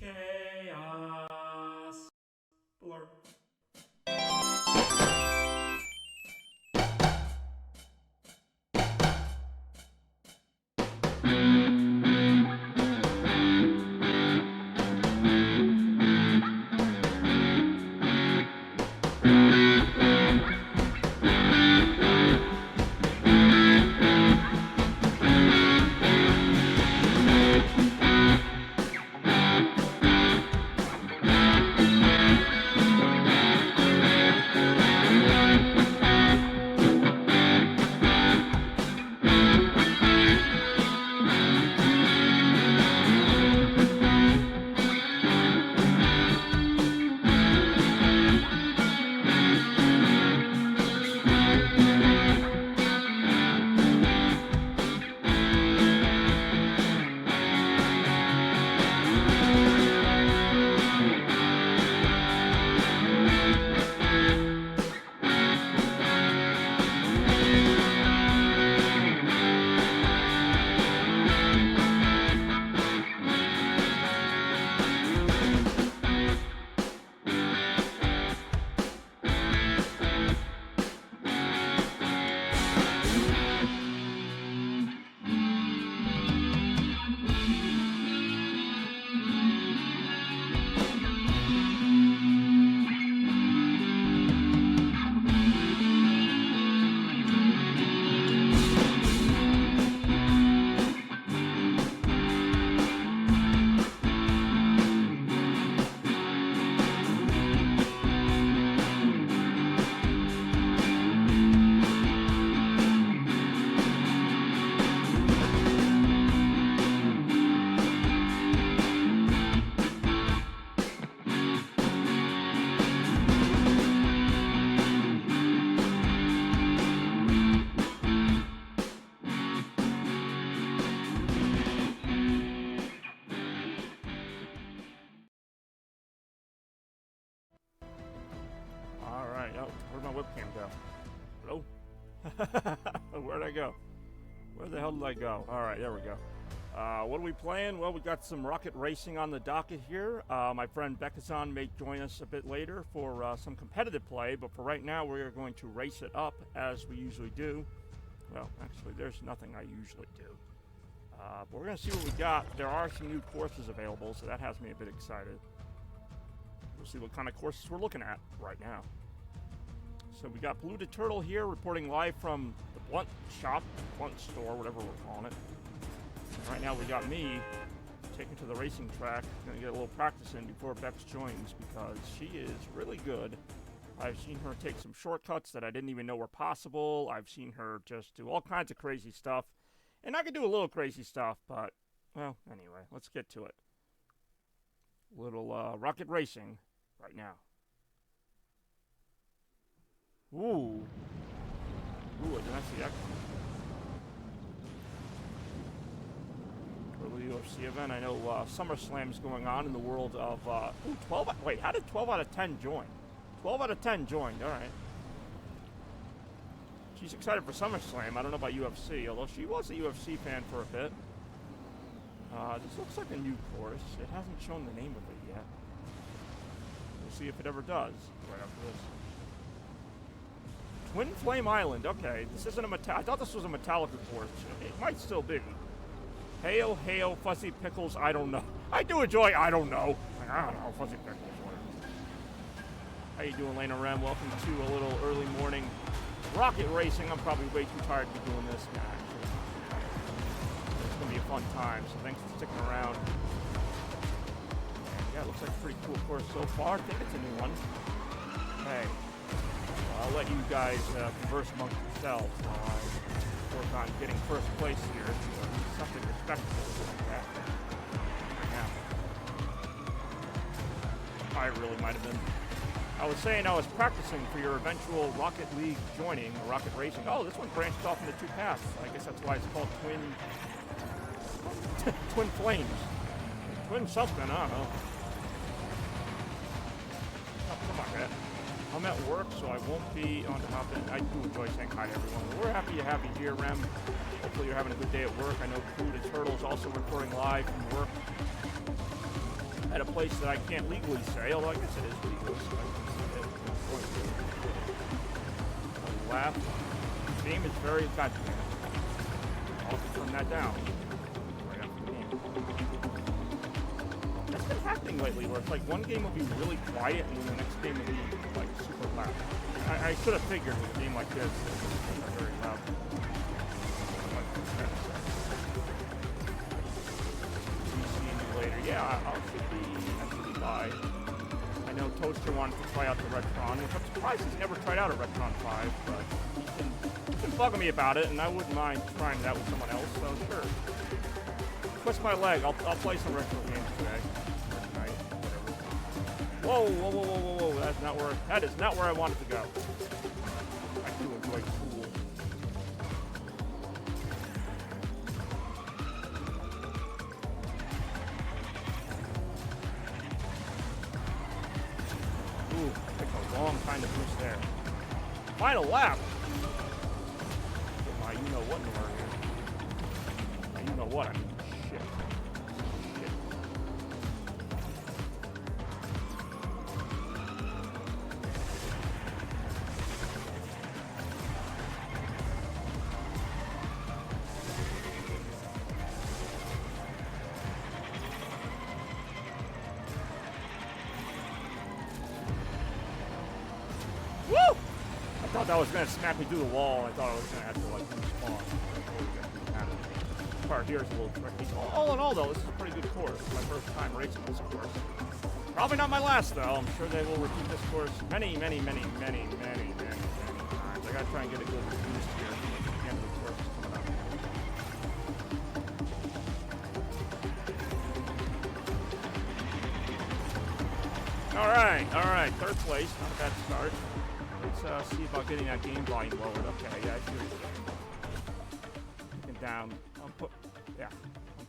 Chaos. Blur. Alright, oh, where'd my webcam go? Hello? Where'd I go? Where the hell did I go? Alright, there we go. What are we playing? Well, we got some rocket racing on the docket here. My friend Bekazan may join us a bit later for some competitive play, but for right now, we are going to race it up as we usually do. Well, actually, there's nothing I usually do. But we're going to see what we got. There are some new courses available, so that has me a bit excited. We'll see what kind of courses we're looking at right now. So we got Polluted Turtle here reporting live from the Blunt Shop, Blunt Store, whatever we're calling it. And right now we got me taken to the racing track. Gonna get a little practice in before Bex joins because she is really good. I've seen her take some shortcuts that I didn't even know were possible. I've seen her just do all kinds of crazy stuff. And I could do a little crazy stuff, but, well, anyway, let's get to it. Little rocket racing right now. Ooh, I did not see that coming. For the UFC event, I know SummerSlam is going on in the world of, 12, wait, how did 12 out of 10 join? 12 out of 10 joined, alright. She's excited for SummerSlam. I don't know about UFC, although she was a UFC fan for a bit. This looks like a new course. It hasn't shown the name of it yet. We'll see if it ever does right after this. Twin Flame Island. Okay, this isn't a I thought this was a Metallica course. It might still be. Hail, hail, Fuzzy Pickles. I don't know. I do enjoy. I don't know. I don't know. Fuzzy Pickles. Whatever. How you doing, Lena Rem? Welcome to a little early morning rocket racing. I'm probably way too tired to be doing this. Nah, actually. It's gonna be a fun time. So thanks for sticking around. And yeah, it looks like a pretty cool course so far. I think it's a new one. Hey. I'll let you guys converse amongst yourselves while I work on getting first place here. Something respectable like that. Yeah. I really might have been. I was saying I was practicing for your eventual Rocket League joining, or Rocket Racing. Oh, this one branched off into two paths. I guess that's why it's called Twin Flames. Twin something, I don't know. Oh, come on, man. I'm at work, so I won't be on top of it. I do enjoy saying hi to everyone. We're happy to have you here, Rem. Hopefully you're having a good day at work. I know Polluted Turtle's also recording live from work. at a place that I can't legally say, although I guess it is legal, so I can say it. Left. The game is very goddamn. I'll have to turn that down. Right after the game. That's been happening lately, where it's like one game will be really quiet and then the next game will be like super loud. I should have figured with a game like this, it's not very loud. See you later. Yeah, I'll should be actually by. I know Toaster wanted to try out the Retron, which I'm surprised he's never tried out a Retron 5, but he's been bugging me about it, and I wouldn't mind trying it out with someone else, so sure. Twist my leg, I'll play some retro games today. Tonight, whatever. Whoa, whoa, whoa, whoa, whoa, whoa, that is not where I wanted to go. I do enjoy Pool. Ooh, takes a long time to boost there. Final lap! Get my you-know-what in order here. My you-know-what, I mean, shit. Shit. Woo! I thought that was gonna smack me through the wall. I thought I was gonna have to like respawn. This part here is a little tricky. All in all, though, this is a pretty good course. It's my first time racing this course. Probably not my last, though. I'm sure they will repeat this course many, many, many, many, many, many, many times. I gotta try and get a good boost here. The end of the course is coming up. All right. Third place. Not a bad start. Let's see about getting that game volume lowered. Okay, yeah, I see what you're saying. Picking down. I'm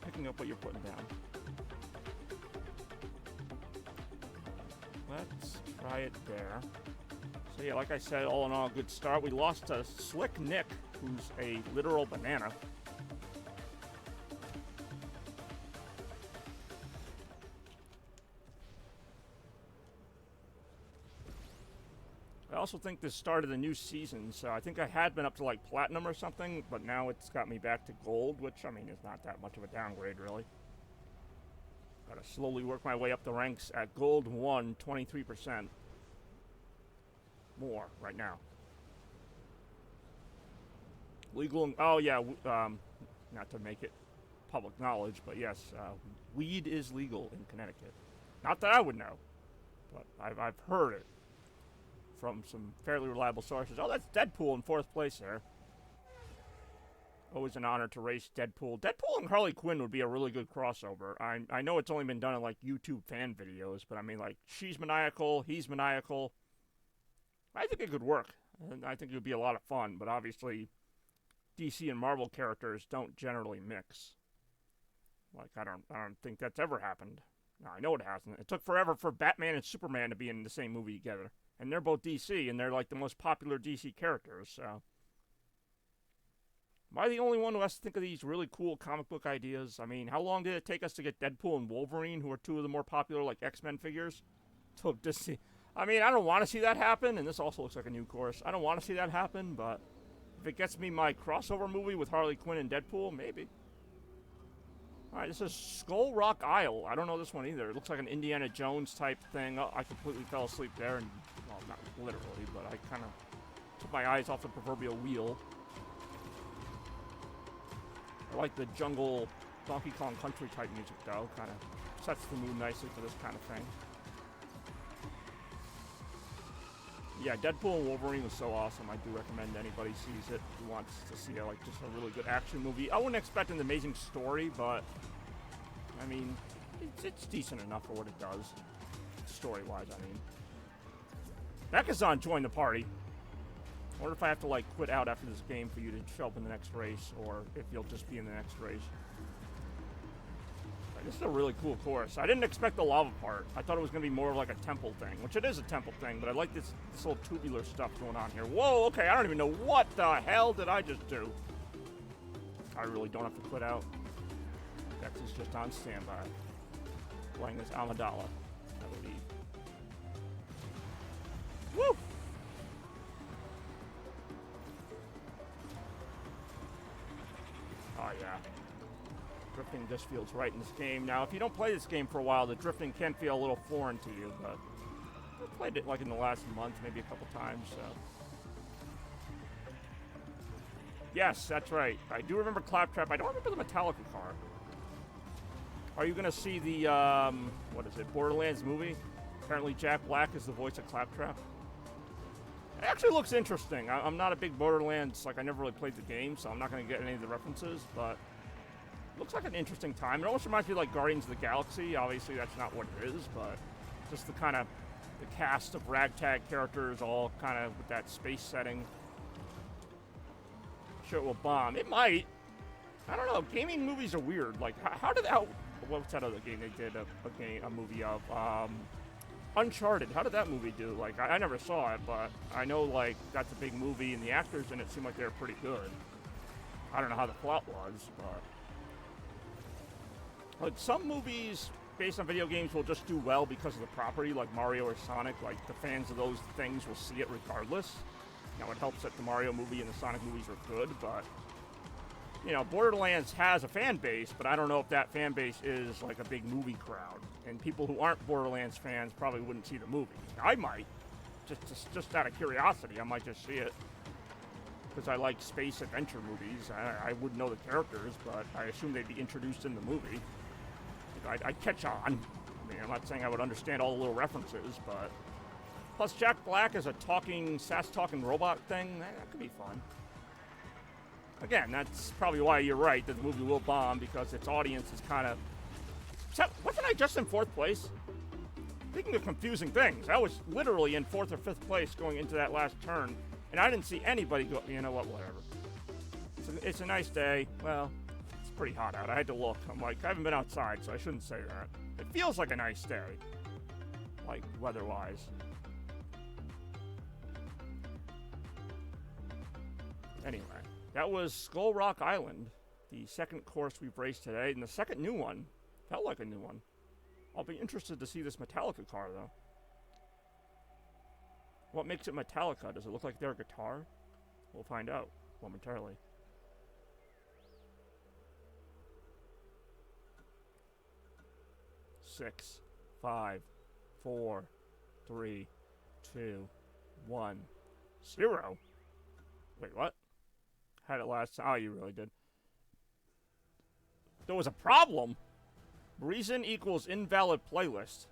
picking up what you're putting down. Let's try it there. So yeah, like I said, all in all, good start. We lost to Slick Nick, who's a literal banana. I also think this started a new season, so I think I had been up to like platinum or something, but now it's got me back to gold, which I mean is not that much of a downgrade really. Gotta slowly work my way up the ranks at gold 1, 23% more right now. Legal, oh yeah, not to make it public knowledge, but yes, weed is legal in Connecticut. Not that I would know, but I've heard it from some fairly reliable sources. Oh, that's Deadpool in 4th place there. Always an honor to race Deadpool. Deadpool and Harley Quinn would be a really good crossover. I know it's only been done in like YouTube fan videos, but I mean like she's maniacal, he's maniacal. I think it could work. And I think it would be a lot of fun, but obviously DC and Marvel characters don't generally mix. Like I don't think that's ever happened. No, I know it hasn't. It took forever for Batman and Superman to be in the same movie together. And they're both DC, and they're like the most popular DC characters, so. Am I the only one who has to think of these really cool comic book ideas? I mean, how long did it take us to get Deadpool and Wolverine, who are two of the more popular, like, X-Men figures? So, I mean, I don't want to see that happen, and this also looks like a new course. I don't want to see that happen, but if it gets me my crossover movie with Harley Quinn and Deadpool, maybe. Alright, this is Skull Rock Isle. I don't know this one either. It looks like an Indiana Jones type thing. Oh, I completely fell asleep there, and, well, not literally, but I kind of took my eyes off the proverbial wheel. I like the jungle Donkey Kong Country type music, though. Kind of sets the mood nicely for this kind of thing. Yeah, Deadpool and Wolverine was so awesome. I do recommend anybody sees it who wants to see like just a really good action movie. I wouldn't expect an amazing story, but I mean, it's decent enough for what it does, story-wise. I mean, Bekazan joined the party. I wonder if I have to like quit out after this game for you to show up in the next race, or if you'll just be in the next race. This is a really cool course. I didn't expect the lava part. I thought it was going to be more of like a temple thing, which it is a temple thing, but I like this little tubular stuff going on here. Whoa, okay, I don't even know what the hell did I just do. I really don't have to quit out. Dex is just on standby. playing as Amidala, I believe. Woo! Oh, yeah. Drifting just feels right in this game. Now, if you don't play this game for a while, the drifting can feel a little foreign to you, but I played it like in the last month, maybe a couple times, so. Yes, that's right. I do remember Claptrap. I don't remember the Metallica car. Are you going to see the, what is it, Borderlands movie? Apparently Jack Black is the voice of Claptrap. It actually looks interesting. I'm not a big Borderlands, like I never really played the game, so I'm not going to get any of the references, but it looks like an interesting time. It almost reminds me of like Guardians of the Galaxy. Obviously that's not what it is, but just the kind of, the cast of ragtag characters all kind of with that space setting. Sure it will bomb. It might. I don't know. Gaming movies are weird. Like, how did that, what's that other game they did a movie of? Uncharted. How did that movie do? Like, I never saw it, but I know, like, that's a big movie, and the actors in it seem like they were pretty good. I don't know how the plot was, but like, some movies based on video games will just do well because of the property, like Mario or Sonic. Like, the fans of those things will see it regardless. Now, it helps that the Mario movie and the Sonic movies are good, but you know, Borderlands has a fan base, but I don't know if that fan base is like a big movie crowd. And people who aren't Borderlands fans probably wouldn't see the movie. I might, just out of curiosity, I might just see it because I like space adventure movies. I wouldn't know the characters, but I assume they'd be introduced in the movie. I'd catch on. I mean, I'm not saying I would understand all the little references, but plus Jack Black is a SaaS-talking robot thing. That could be fun. Again, that's probably why you're right that the movie will bomb, because its audience is kind of... Wasn't I just in 4th place? Speaking of confusing things, I was literally in 4th or 5th place going into that last turn, and I didn't see anybody go... You know what, whatever. It's a nice day. Well, it's pretty hot out. I had to look. I'm like, I haven't been outside, so I shouldn't say that. It feels like a nice day. Like, weather-wise. Anyway. That was Skull Rock Island, the second course we've raced today, and the second new one. Felt like a new one. I'll be interested to see this Metallica car, though. What makes it Metallica? Does it look like their guitar? We'll find out momentarily. Six, 5, 4, 3, 2, 1, 0. Wait, what? Had it last time. Oh, you really did. There was a problem. Reason equals invalid playlist.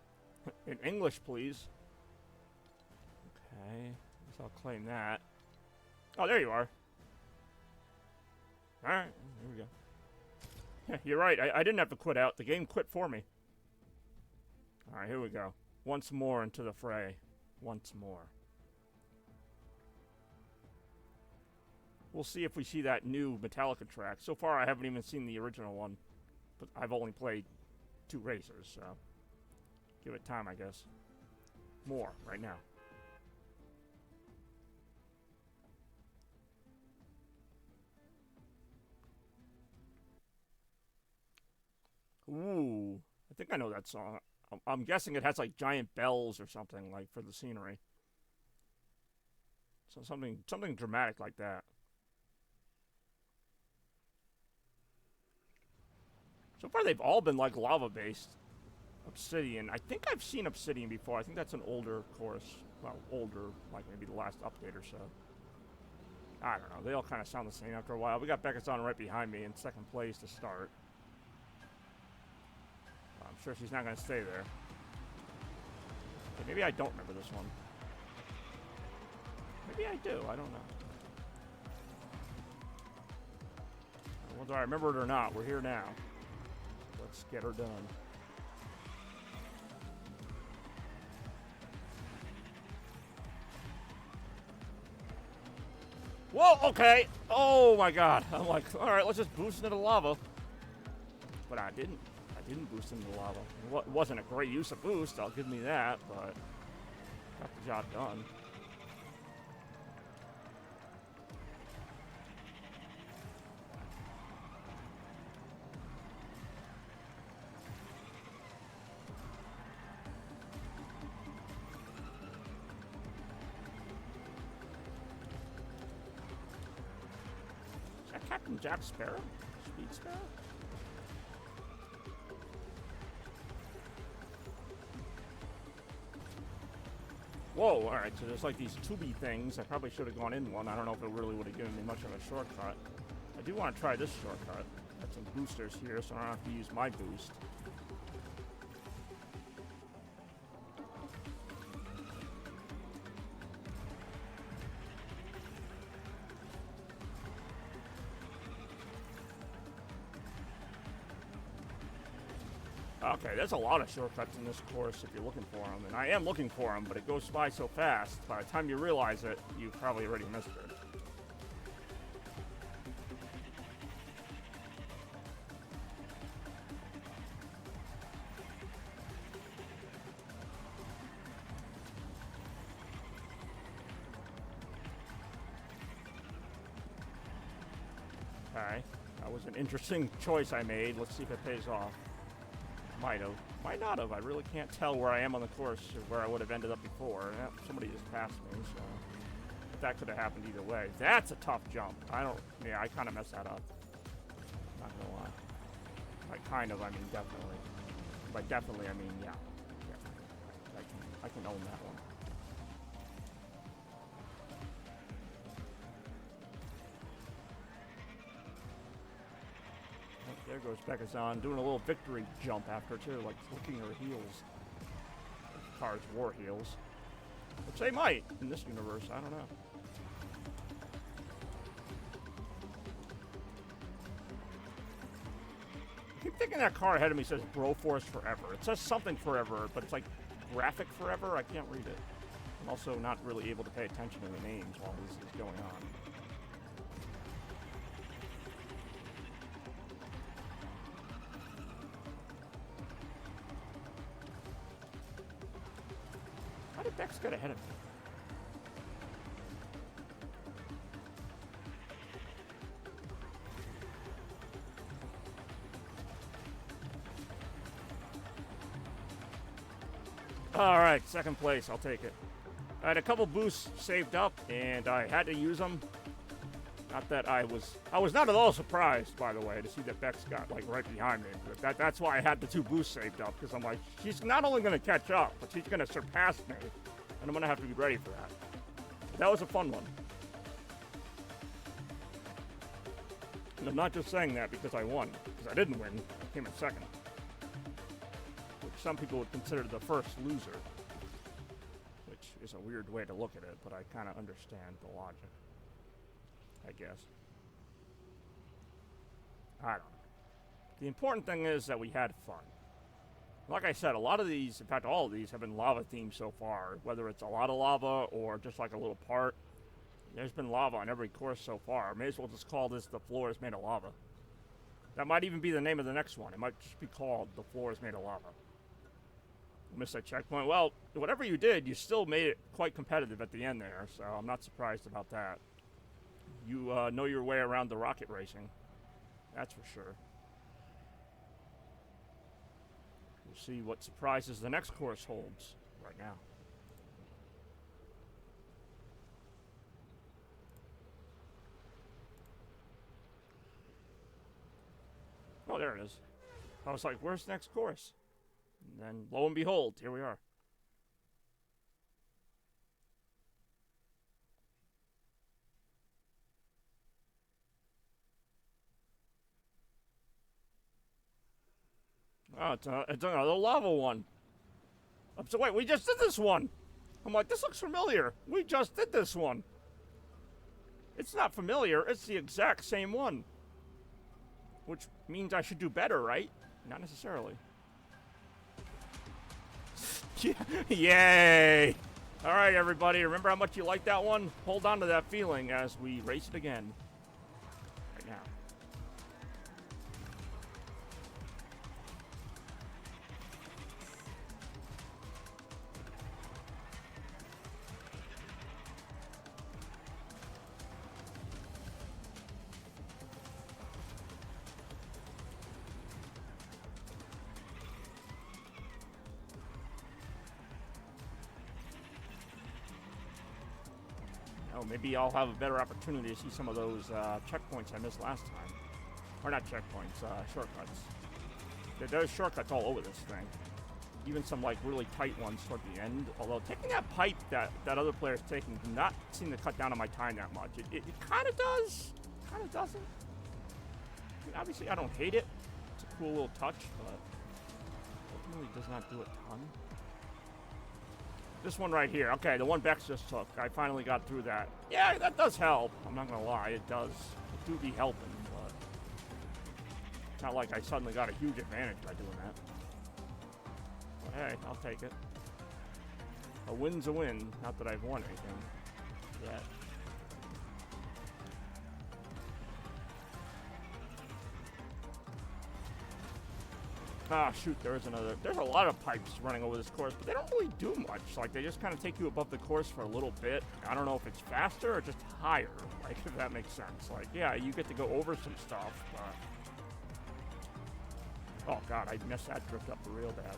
In English, please. Okay. Guess I'll claim that. Oh, there you are. Alright. Here we go. Yeah, you're right. I didn't have to quit out. The game quit for me. Alright, here we go. Once more into the fray. Once more. We'll see if we see that new Metallica track. So far, I haven't even seen the original one. But I've only played 2 races, so... give it time, I guess. More, right now. Ooh. I think I know that song. I'm guessing it has, like, giant bells or something, like, for the scenery. So something dramatic like that. So far, they've all been, like, lava-based. Obsidian. I think I've seen Obsidian before. I think that's an older course. Well, older, like maybe the last update or so. I don't know. They all kind of sound the same after a while. We got Beckett-on right behind me in 2nd place to start. I'm sure she's not going to stay there. Okay, maybe I don't remember this one. Maybe I do. I don't know. Whether I remember it or not, we're here now. Let's get her done. Whoa, okay. Oh my god. I'm like, alright, let's just boost into the lava. But I didn't boost into the lava. It wasn't a great use of boost, I'll give me that, but got the job done. Captain Jack Sparrow? Speed Sparrow? Whoa, alright, so there's like these tubey things. I probably should have gone in one. I don't know if it really would have given me much of a shortcut. I do want to try this shortcut. Got some boosters here, so I don't have to use my boost. Okay, there's a lot of shortcuts in this course if you're looking for them, and I am looking for them, but it goes by so fast, by the time you realize it, you've probably already missed it. Okay, that was an interesting choice I made. Let's see if it pays off. Might have. Might not have. I really can't tell where I am on the course or where I would have ended up before. Yeah, somebody just passed me, so that could have happened either way. That's a tough jump. Yeah, I kind of messed that up. Not gonna lie. By kind of, I mean definitely. By definitely, I mean yeah. I can own that one. There goes Bekazan doing a little victory jump after too, like flicking her heels. Cars war heels. Which they might in this universe, I don't know. I keep thinking that car ahead of me says Broforce Forever. It says something forever, but it's like graphic forever. I can't read it. I'm also not really able to pay attention to the names while this is going on. How did Bex get ahead of me? Alright, second place, I'll take it. I had a couple boosts saved up, and I had to use them. Not that I was not at all surprised, by the way, to see that Bex got, like, right behind me. But that's why I had the 2 boosts saved up, because I'm like, she's not only going to catch up, but she's going to surpass me. And I'm going to have to be ready for that. That was a fun one. And I'm not just saying that because I won, because I didn't win. I came in second. Which some people would consider the first loser. Which is a weird way to look at it, but I kind of understand the logic. I guess. I don't know. The important thing is that we had fun. Like I said, a lot of these, in fact all of these, have been lava themed so far. Whether it's a lot of lava or just like a little part. There's been lava on every course so far. May as well just call this The Floor is Made of Lava. That might even be the name of the next one. It might just be called The Floor is Made of Lava. Missed that checkpoint. Well, whatever you did, you still made it quite competitive at the end there. So I'm not surprised about that. You know your way around the rocket racing. That's for sure. We'll see what surprises the next course holds right now. Oh, there it is. I was like, where's the next course? And then, lo and behold, here we are. Oh, it's another lava one. So wait, we just did this one. I'm like, this looks familiar. We just did this one. It's not familiar. It's the exact same one. Which means I should do better, right? Not necessarily. Yay! All right, everybody. Remember how much you liked that one? Hold on to that feeling as we race it again. Right now. So maybe I'll have a better opportunity to see some of those checkpoints I missed last time. Or not checkpoints, shortcuts. There's shortcuts all over this thing. Even some like really tight ones toward the end. Although taking that pipe that other player's taking does not seem to cut down on my time that much. It kind of does. Kind of doesn't. I mean, obviously, I don't hate it. It's a cool little touch, but ultimately does not do a ton. This one right here. Okay, the one Bex just took. I finally got through that. Yeah, that does help. I'm not going to lie. It does. It do be helping, but it's not like I suddenly got a huge advantage by doing that. But hey, I'll take it. A win's a win. Not that I've won anything yet. Ah, shoot, there's a lot of pipes running over this course, but they don't really do much. Like, they just kind of take you above the course for a little bit. I don't know if it's faster or just higher, like, if that makes sense. Like, yeah, you get to go over some stuff, but... Oh, God, I messed that drift up real bad.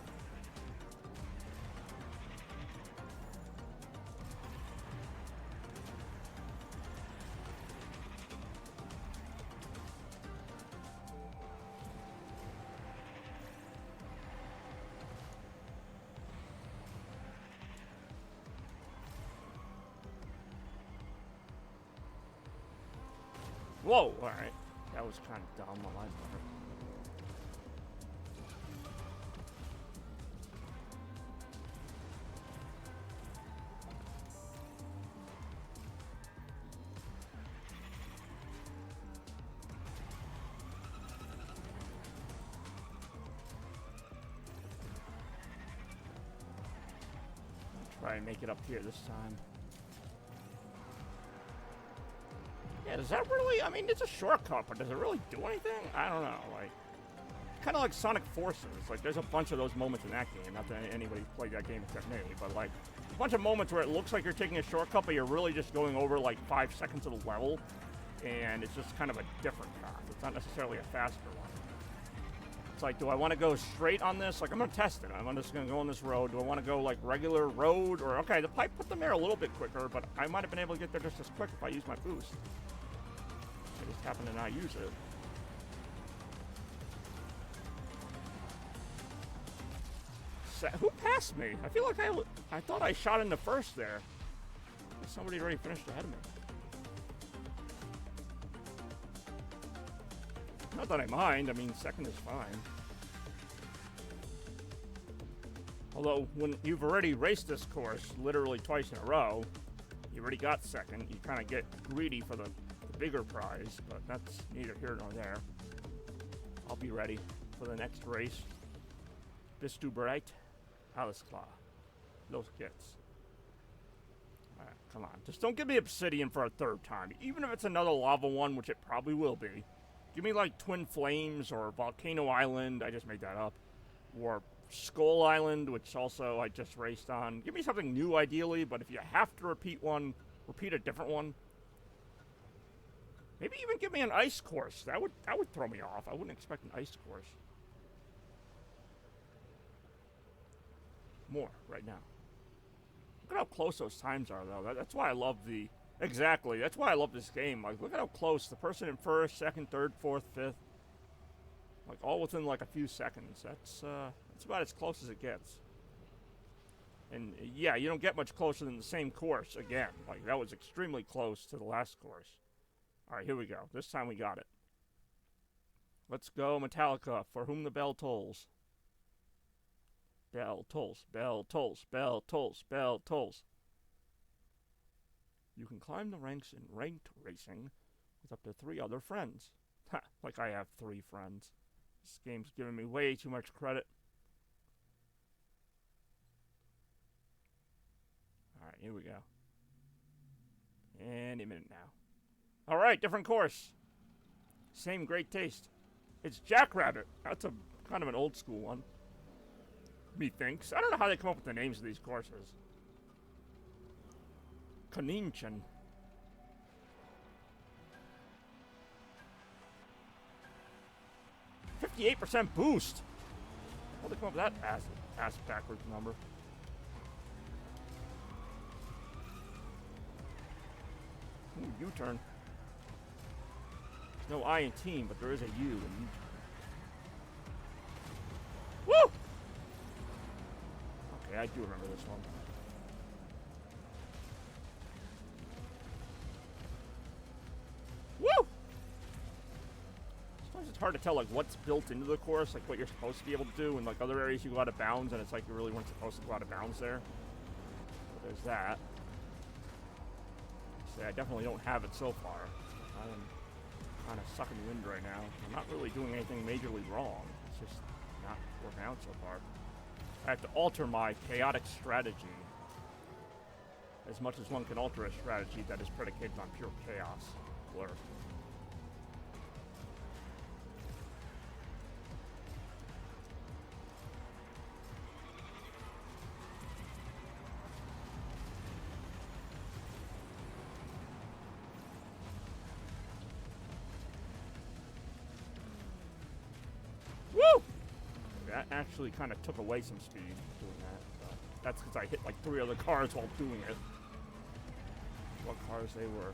Whoa, alright. That was kind of dumb on my part. Try and make it up here this time. Yeah, does that really, I mean, it's a shortcut, but does it really do anything? I don't know, like, kind of like Sonic Forces. Like, there's a bunch of those moments in that game. Not that anybody played that game except me, but, like, a bunch of moments where it looks like you're taking a shortcut, but you're really just going over, like, 5 seconds of the level, and it's just kind of a different path. It's not necessarily a faster one. It's like, do I want to go straight on this? Like, I'm going to test it. I'm just going to go on this road. Do I want to go, like, regular road? Or, okay, the pipe put them there a little bit quicker, but I might have been able to get there just as quick if I used my boost. I just happen to not use it. Who passed me? I feel like I thought I shot in the first there. Somebody already finished ahead of me. Not that I mind. I mean, second is fine. Although, when you've already raced this course literally twice in a row, you already got second. You kind of get greedy for the bigger prize, but that's neither here nor there. I'll be ready for the next race. Bist du bereit? Alles klar. Los geht's. Alright, come on. Just don't give me Obsidian for a third time. Even if it's another lava one, which it probably will be. Give me like Twin Flames or Volcano Island. I just made that up. Or Skull Island, which also I just raced on. Give me something new ideally, but if you have to repeat one, repeat a different one. Maybe even give me an ice course. That would throw me off. I wouldn't expect an ice course. More right now. Look at how close those times are, though. That's why I love the... Exactly. That's why I love this game. Like, look at how close. The person in first, second, third, fourth, fifth. Like, all within, like, a few seconds. That's about as close as it gets. And, yeah, you don't get much closer than the same course again. Like, that was extremely close to the last course. Alright, here we go. This time we got it. Let's go, Metallica, For Whom the Bell Tolls. Bell tolls, bell tolls, bell tolls, bell tolls. You can climb the ranks in ranked racing with up to 3 other friends. Ha, like I have 3 friends. This game's giving me way too much credit. Alright, here we go. Any minute now. Alright, different course. Same great taste. It's Jackrabbit. That's a kind of an old school one. Methinks. I don't know how they come up with the names of these courses. Kaninchan. 58% boost. How'd they come up with that ass backwards number? U-turn. There's no I in team, but there is a U in U-turn. Woo! Okay, I do remember this one. Woo! Sometimes it's hard to tell like what's built into the course, like what you're supposed to be able to do, and like other areas you go out of bounds, and it's like you really weren't supposed to go out of bounds there. So there's that. See, I definitely don't have it so far. I am kind of sucking wind right now. I'm not really doing anything majorly wrong. It's just not working out so far. I have to alter my chaotic strategy as much as one can alter a strategy that is predicated on pure chaos. Blur. Woo! That actually kind of took away some speed doing that. But that's because I hit like 3 other cars while doing it. What cars they were.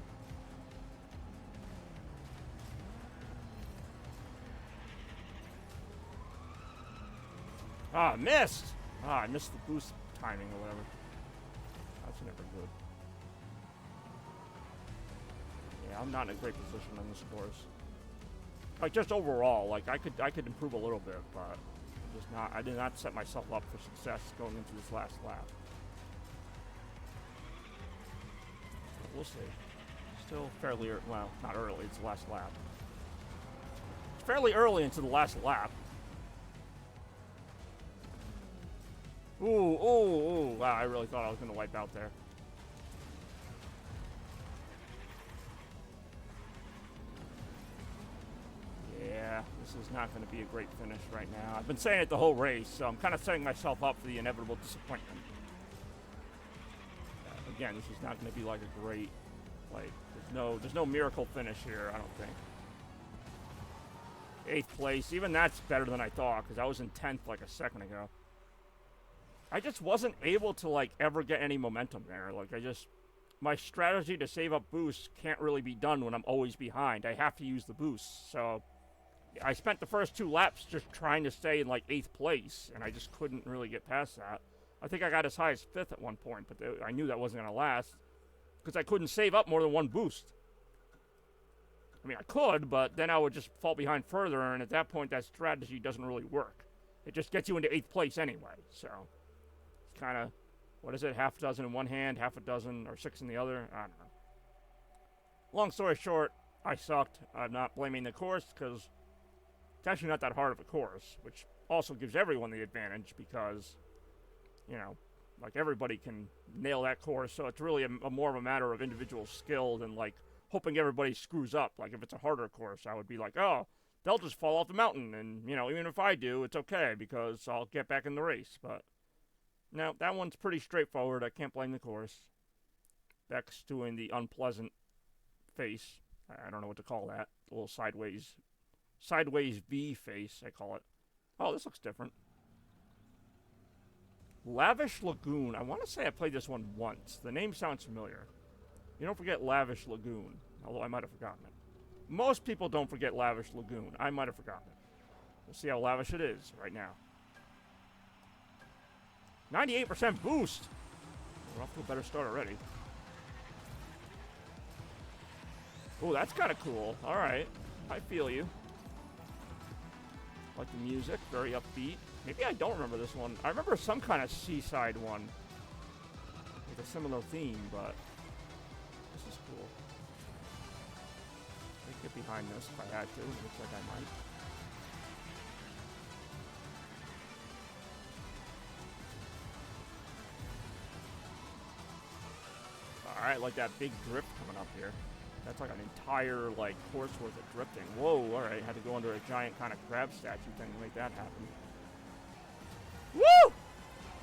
Ah, missed! Ah, I missed the boost timing or whatever. That's never good. Yeah, I'm not in a great position on this course. Like just overall, like I could improve a little bit, but just not. I did not set myself up for success going into this last lap. But we'll see. Still fairly well, not early. It's the last lap. It's fairly early into the last lap. Ooh, ooh, ooh! Wow, I really thought I was gonna wipe out there. Yeah, this is not going to be a great finish right now. I've been saying it the whole race, so I'm kind of setting myself up for the inevitable disappointment. Again, this is not going to be like a great, like, there's no miracle finish here, I don't think. 8th place, even that's better than I thought, because I was in 10th like a second ago. I just wasn't able to, like, ever get any momentum there. Like, my strategy to save up boosts can't really be done when I'm always behind. I have to use the boosts, so I spent the first 2 laps just trying to stay in like 8th place, and I just couldn't really get past that. I think I got as high as 5th at one point, but I knew that wasn't going to last because I couldn't save up more than 1 boost. I mean, I could, but then I would just fall behind further, and at that point, that strategy doesn't really work. It just gets you into 8th place anyway, so it's kind of, what is it, half a dozen in one hand, half a dozen, or 6 in the other? I don't know. Long story short, I sucked. I'm not blaming the course because it's actually not that hard of a course, which also gives everyone the advantage because, you know, like everybody can nail that course, so it's really a more of a matter of individual skill than like hoping everybody screws up. Like if it's a harder course, I would be like, oh, they'll just fall off the mountain, and you know, even if I do, it's okay because I'll get back in the race. But no, that one's pretty straightforward. I can't blame the course. Beck's doing the unpleasant face. I don't know what to call that. A little sideways V face, I call it. Oh, this looks different. Lavish Lagoon. I want to say I played this one once. The name sounds familiar. You don't forget Lavish Lagoon, although I might have forgotten it. Most people don't forget Lavish Lagoon. I might have forgotten it. We'll see how lavish it is right now. 98% boost. We're off to a better start already. Oh, that's kind of cool. All right. I feel you. Like the music, very upbeat. Maybe I don't remember this one. I remember some kind of seaside one with a similar theme, but this is cool. I'd get behind this if I had to. It looks like I might. Alright, like that big drift coming up here. That's like an entire, like, course worth of drifting. Whoa, alright, had to go under a giant kind of crab statue thing to make that happen. Woo!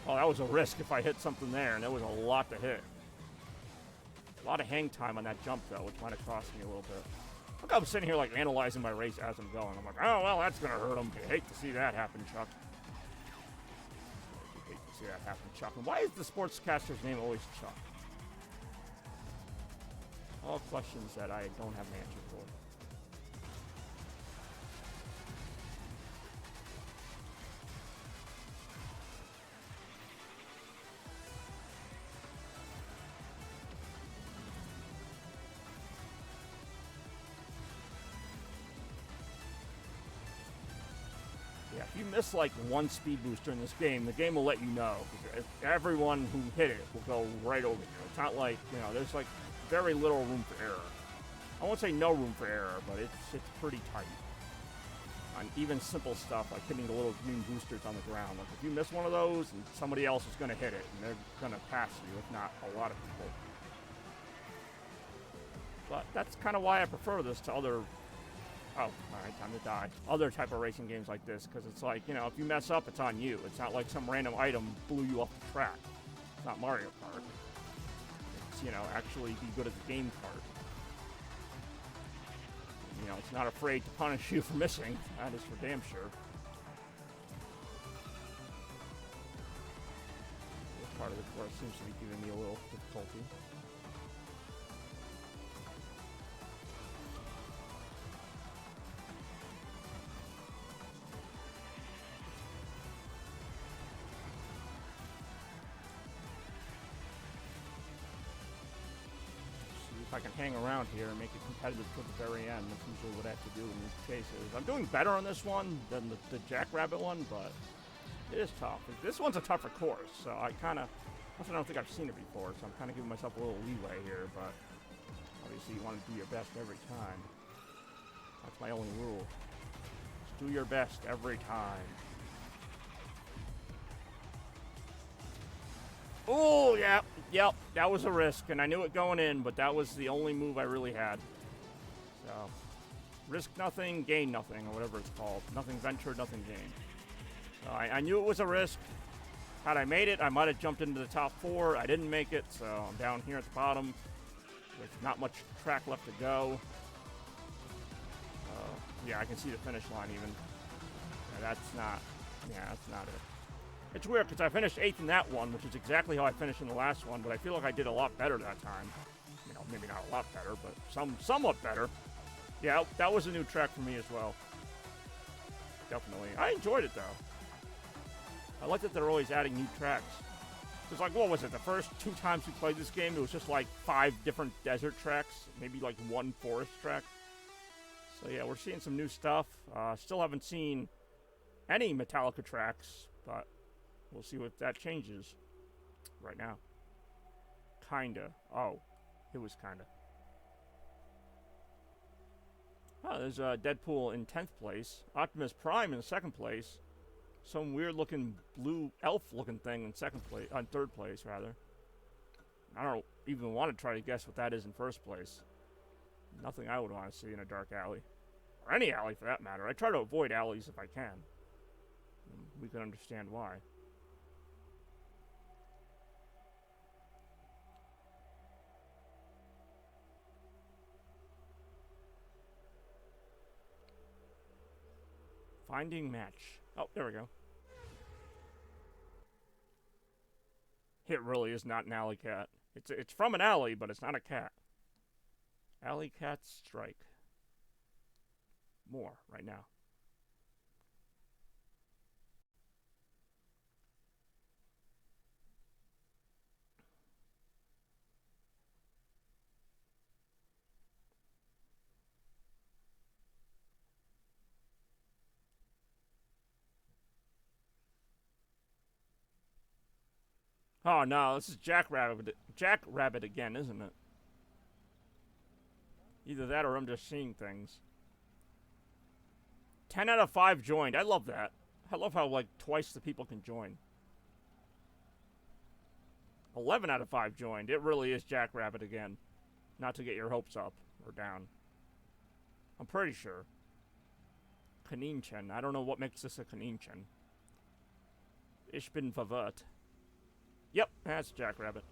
Oh, that was a risk if I hit something there, and there was a lot to hit. A lot of hang time on that jump, though, which might have cost me a little bit. Look, I'm sitting here, like, analyzing my race as I'm going. I'm like, oh, well, that's gonna hurt him. I hate to see that happen, Chuck. I hate to see that happen, Chuck. And why is the sportscaster's name always Chuck? All questions that I don't have an answer for. Yeah, if you miss like one speed booster in this game, the game will let you know. Everyone who hit it will go right over you. It's not like, you know, there's like very little room for error. I won't say no room for error, but it's pretty tight. On even simple stuff like hitting the little green boosters on the ground. Like if you miss one of those, and somebody else is going to hit it, and they're going to pass you, if not a lot of people. But that's kind of why I prefer this to other... Oh, alright, time to die. Other type of racing games like this, because it's like, you know, if you mess up, it's on you. It's not like some random item blew you off the track. It's not Mario Kart. It's, you know, actually be good at the game part. You know, it's not afraid to punish you for missing. That is for damn sure. This part of the course seems to be giving me a little difficulty. If I can hang around here and make it competitive to the very end, that's usually what I have to do in these cases. I'm doing better on this one than the Jackrabbit one, but it is tough. This one's a tougher course, so I don't think I've seen it before, so I'm kind of giving myself a little leeway here, but obviously you want to do your best every time. That's my only rule. Just do your best every time. Oh, yep, that was a risk, and I knew it going in, but that was the only move I really had. So, risk nothing, gain nothing, or whatever it's called. Nothing ventured, nothing gained. So I knew it was a risk. Had I made it, I might have jumped into the top 4. I didn't make it, so I'm down here at the bottom with not much track left to go. Yeah, I can see the finish line even. Yeah, that's not it. It's weird because I finished 8th in that one, which is exactly how I finished in the last one, but I feel like I did a lot better that time. You know, maybe not a lot better, but somewhat better. Yeah, that was a new track for me as well. Definitely. I enjoyed it, though. I like that they're always adding new tracks. It's like, what was it, the first 2 times we played this game, it was just like 5 different desert tracks, maybe like 1 forest track. So yeah, we're seeing some new stuff. Still haven't seen any Metallica tracks, but we'll see what that changes right now. Kinda. Oh, it was kinda. Oh, there's Deadpool in 10th place. Optimus Prime in 2nd place. Some weird-looking blue elf-looking thing in 3rd place, rather. I don't even want to try to guess what that is in 1st place. Nothing I would want to see in a dark alley. Or any alley, for that matter. I try to avoid alleys if I can. We can understand why. Finding match. Oh, there we go. It really is not an alley cat. It's from an alley, but it's not a cat. Alley cat strike. More right now. Oh no, this is Jackrabbit again, isn't it? Either that or I'm just seeing things. 10 out of 5 joined. I love that. I love how, like, twice the people can join. 11 out of 5 joined. It really is Jackrabbit again. Not to get your hopes up or down. I'm pretty sure. Kaninchen. I don't know what makes this a Kaninchen. Ich bin verwirrt. Yep, that's Jackrabbit.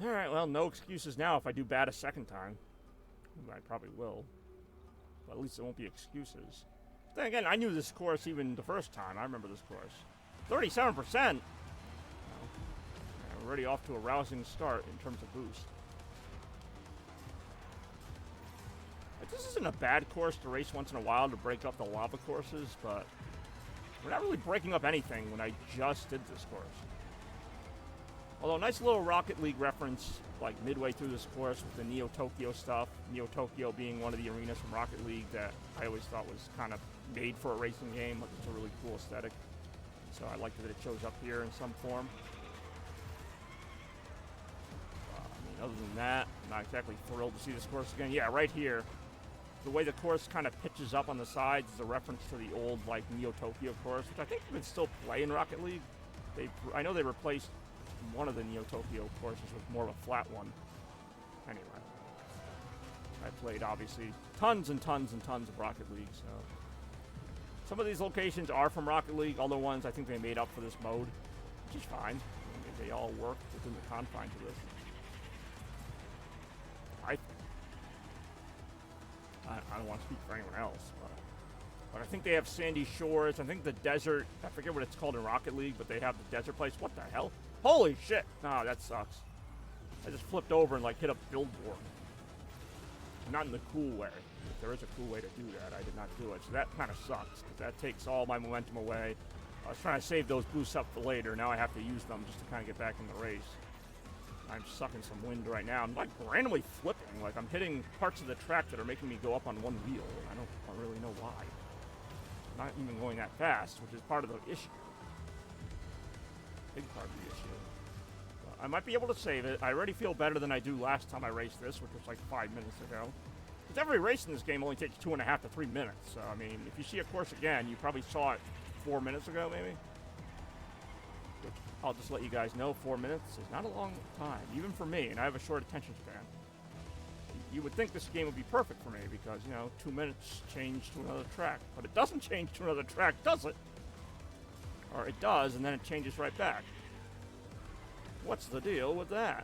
Alright, well, no excuses now if I do bad a second time. I probably will. But at least it won't be excuses. Then again, I knew this course even the first time. I remember this course. 37%! Well, yeah, we're already off to a rousing start in terms of boost. this isn't a bad course to race once in a while to break up the lava courses, but we're not really breaking up anything when I just did this course. Although, nice little Rocket League reference, like midway through this course with the Neo Tokyo stuff. Neo Tokyo being one of the arenas from Rocket League that I always thought was kind of made for a racing game. Like, it's a really cool aesthetic. So I like that it shows up here in some form. Other than that, I'm not exactly thrilled to see this course again. Yeah, right here, the way the course kind of pitches up on the sides is a reference to the old, like, Neo Tokyo course, which I think you can still play in Rocket League. I know they replaced one of the Neo Tokyo courses with more of a flat one. Anyway, I played, obviously, tons and tons and tons of Rocket League, so. Some of these locations are from Rocket League. Other ones, I think they made up for this mode, which is fine. I mean, they all work within the confines of this. I don't want to speak for anyone else, but I think they have sandy shores. I think the desert, I forget what it's called in Rocket League, but they have the desert place. What the hell? Holy shit! Nah, that sucks. I just flipped over and, like, hit a billboard. Not in the cool way. If there is a cool way to do that, I did not do it. So that kind of sucks, because that takes all my momentum away. I was trying to save those boosts up for later. Now I have to use them just to kind of get back in the race. I'm sucking some wind right now. I'm, like, randomly flipping. Like, I'm hitting parts of the track that are making me go up on one wheel. I don't really know why. I'm not even going that fast, which is part of the issue. Big part of the issue. I might be able to save it. I already feel better than I do last time I raced this, which was like 5 minutes ago. Because every race in this game only takes 2.5 to 3 minutes. So, I mean, if you see a course again, you probably saw it 4 minutes ago, maybe? I'll just let you guys know, 4 minutes is not a long time, even for me, and I have a short attention span. You would think this game would be perfect for me because, you know, 2 minutes change to another track. But it doesn't change to another track, does it? Or it does, and then it changes right back. What's the deal with that?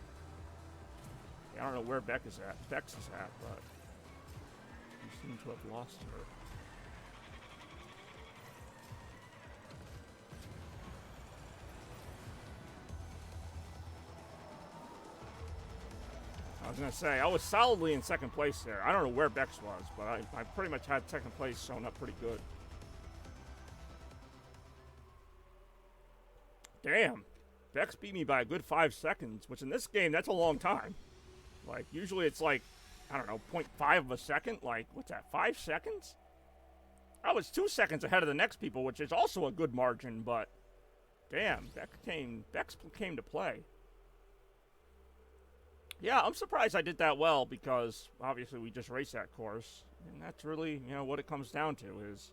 Yeah, I don't know where Bex is at, but you seem to have lost her. I was going to say, I was solidly in second place there. I don't know where Bex was, but I pretty much had second place shown up pretty good. Damn. Bex beat me by a good 5 seconds, which in this game, that's a long time. Like, usually it's like, I don't know, 0.5 of a second. Like, what's that, 5 seconds? I was 2 seconds ahead of the next people, which is also a good margin, but damn, Bex came to play. Yeah, I'm surprised I did that well because, obviously, we just raced that course. And that's really, you know, what it comes down to is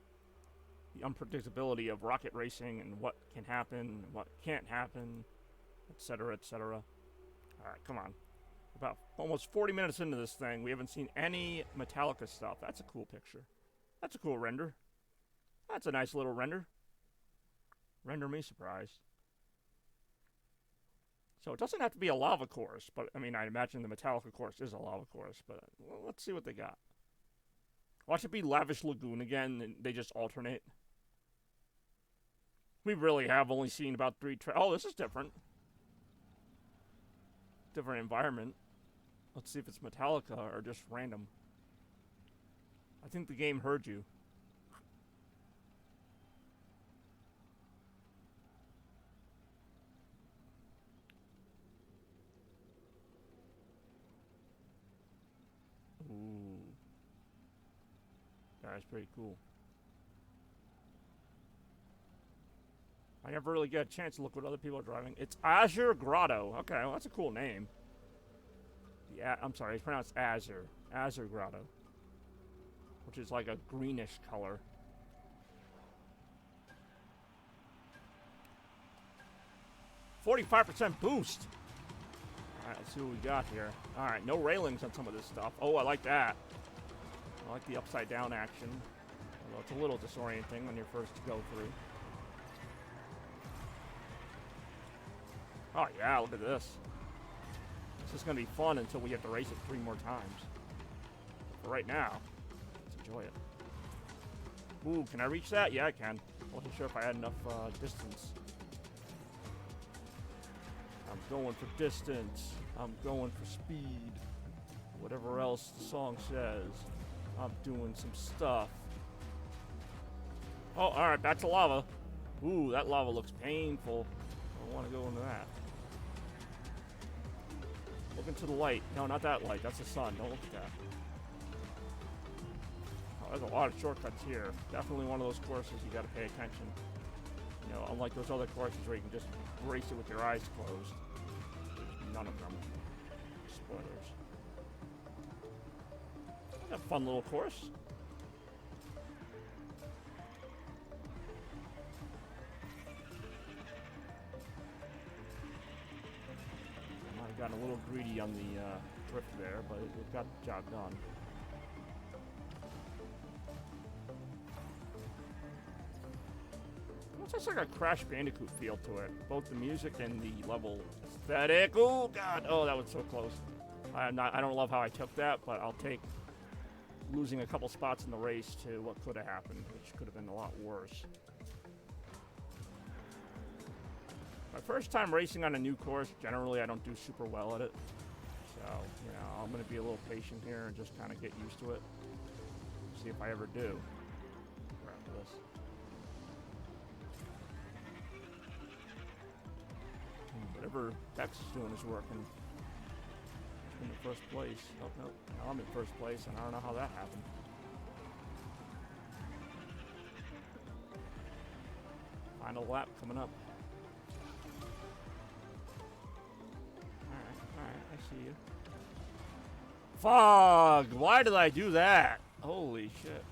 the unpredictability of rocket racing and what can happen and what can't happen, etc., etc. All right, come on. About almost 40 minutes into this thing, we haven't seen any Metallica stuff. That's a cool picture. That's a cool render. That's a nice little render. Render me surprised. So it doesn't have to be a lava course, but, I mean, I imagine the Metallica course is a lava course, but well, let's see what they got. Watch it be Lavish Lagoon again, and they just alternate. We really have only seen about 3 tracks. Oh, this is different. Different environment. Let's see if it's Metallica or just random. I think the game heard you. Ooh. That's pretty cool. I never really get a chance to look what other people are driving. It's Azure Grotto. Okay, well, that's a cool name. Yeah, I'm sorry, it's pronounced Azure. Azure Grotto. Which is like a greenish color. "45% boost." Alright, let's see what we got here. Alright, no railings on some of this stuff. Oh, I like that. I like the upside down action. Although it's a little disorienting when you're first go through. Oh yeah, look at this. This is going to be fun until we have to race it 3 more times. But right now, let's enjoy it. Ooh, can I reach that? Yeah, I can. I wasn't sure if I had enough distance. I'm going for distance. I'm going for speed. Whatever else the song says. of doing some stuff. Oh, alright, back to lava. Ooh, that lava looks painful. I don't want to go into that. Look into the light. No, not that light. That's the sun. Don't look at that. Oh, there's a lot of shortcuts here. Definitely one of those courses you got to pay attention. You know, unlike those other courses where you can just race it with your eyes closed. There's none of them. Spoilers. That's a fun little course. I might have gotten a little greedy on the drift there, but it got the job done. It's like a Crash Bandicoot feel to it. Both the music and the level aesthetic. Oh god! Oh, that was so close. I don't love how I took that, but I'll take losing a couple spots in the race to what could have happened, which could have been a lot worse. My first time racing on a new course, generally I don't do super well at it. So, you know, I'm going to be a little patient here and just kind of get used to it. See if I ever do. Grab this. Whatever Bex is doing is working. In the first place. Oh, no. Now I'm in first place, and I don't know how that happened. Final lap coming up. Alright, I see you. Fog! Why did I do that? Holy shit.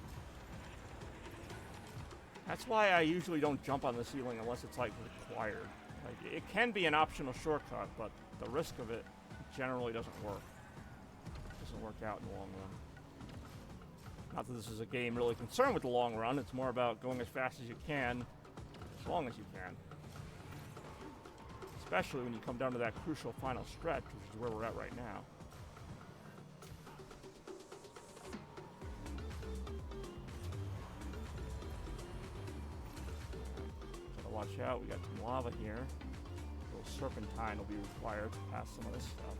That's why I usually don't jump on the ceiling unless it's, like, required. Like, it can be an optional shortcut, but the risk of it generally doesn't work. It doesn't work out in the long run. Not that this is a game really concerned with the long run, it's more about going as fast as you can, as long as you can. Especially when you come down to that crucial final stretch, which is where we're at right now. Gotta watch out, we got some lava here. A little serpentine will be required to pass some of this stuff.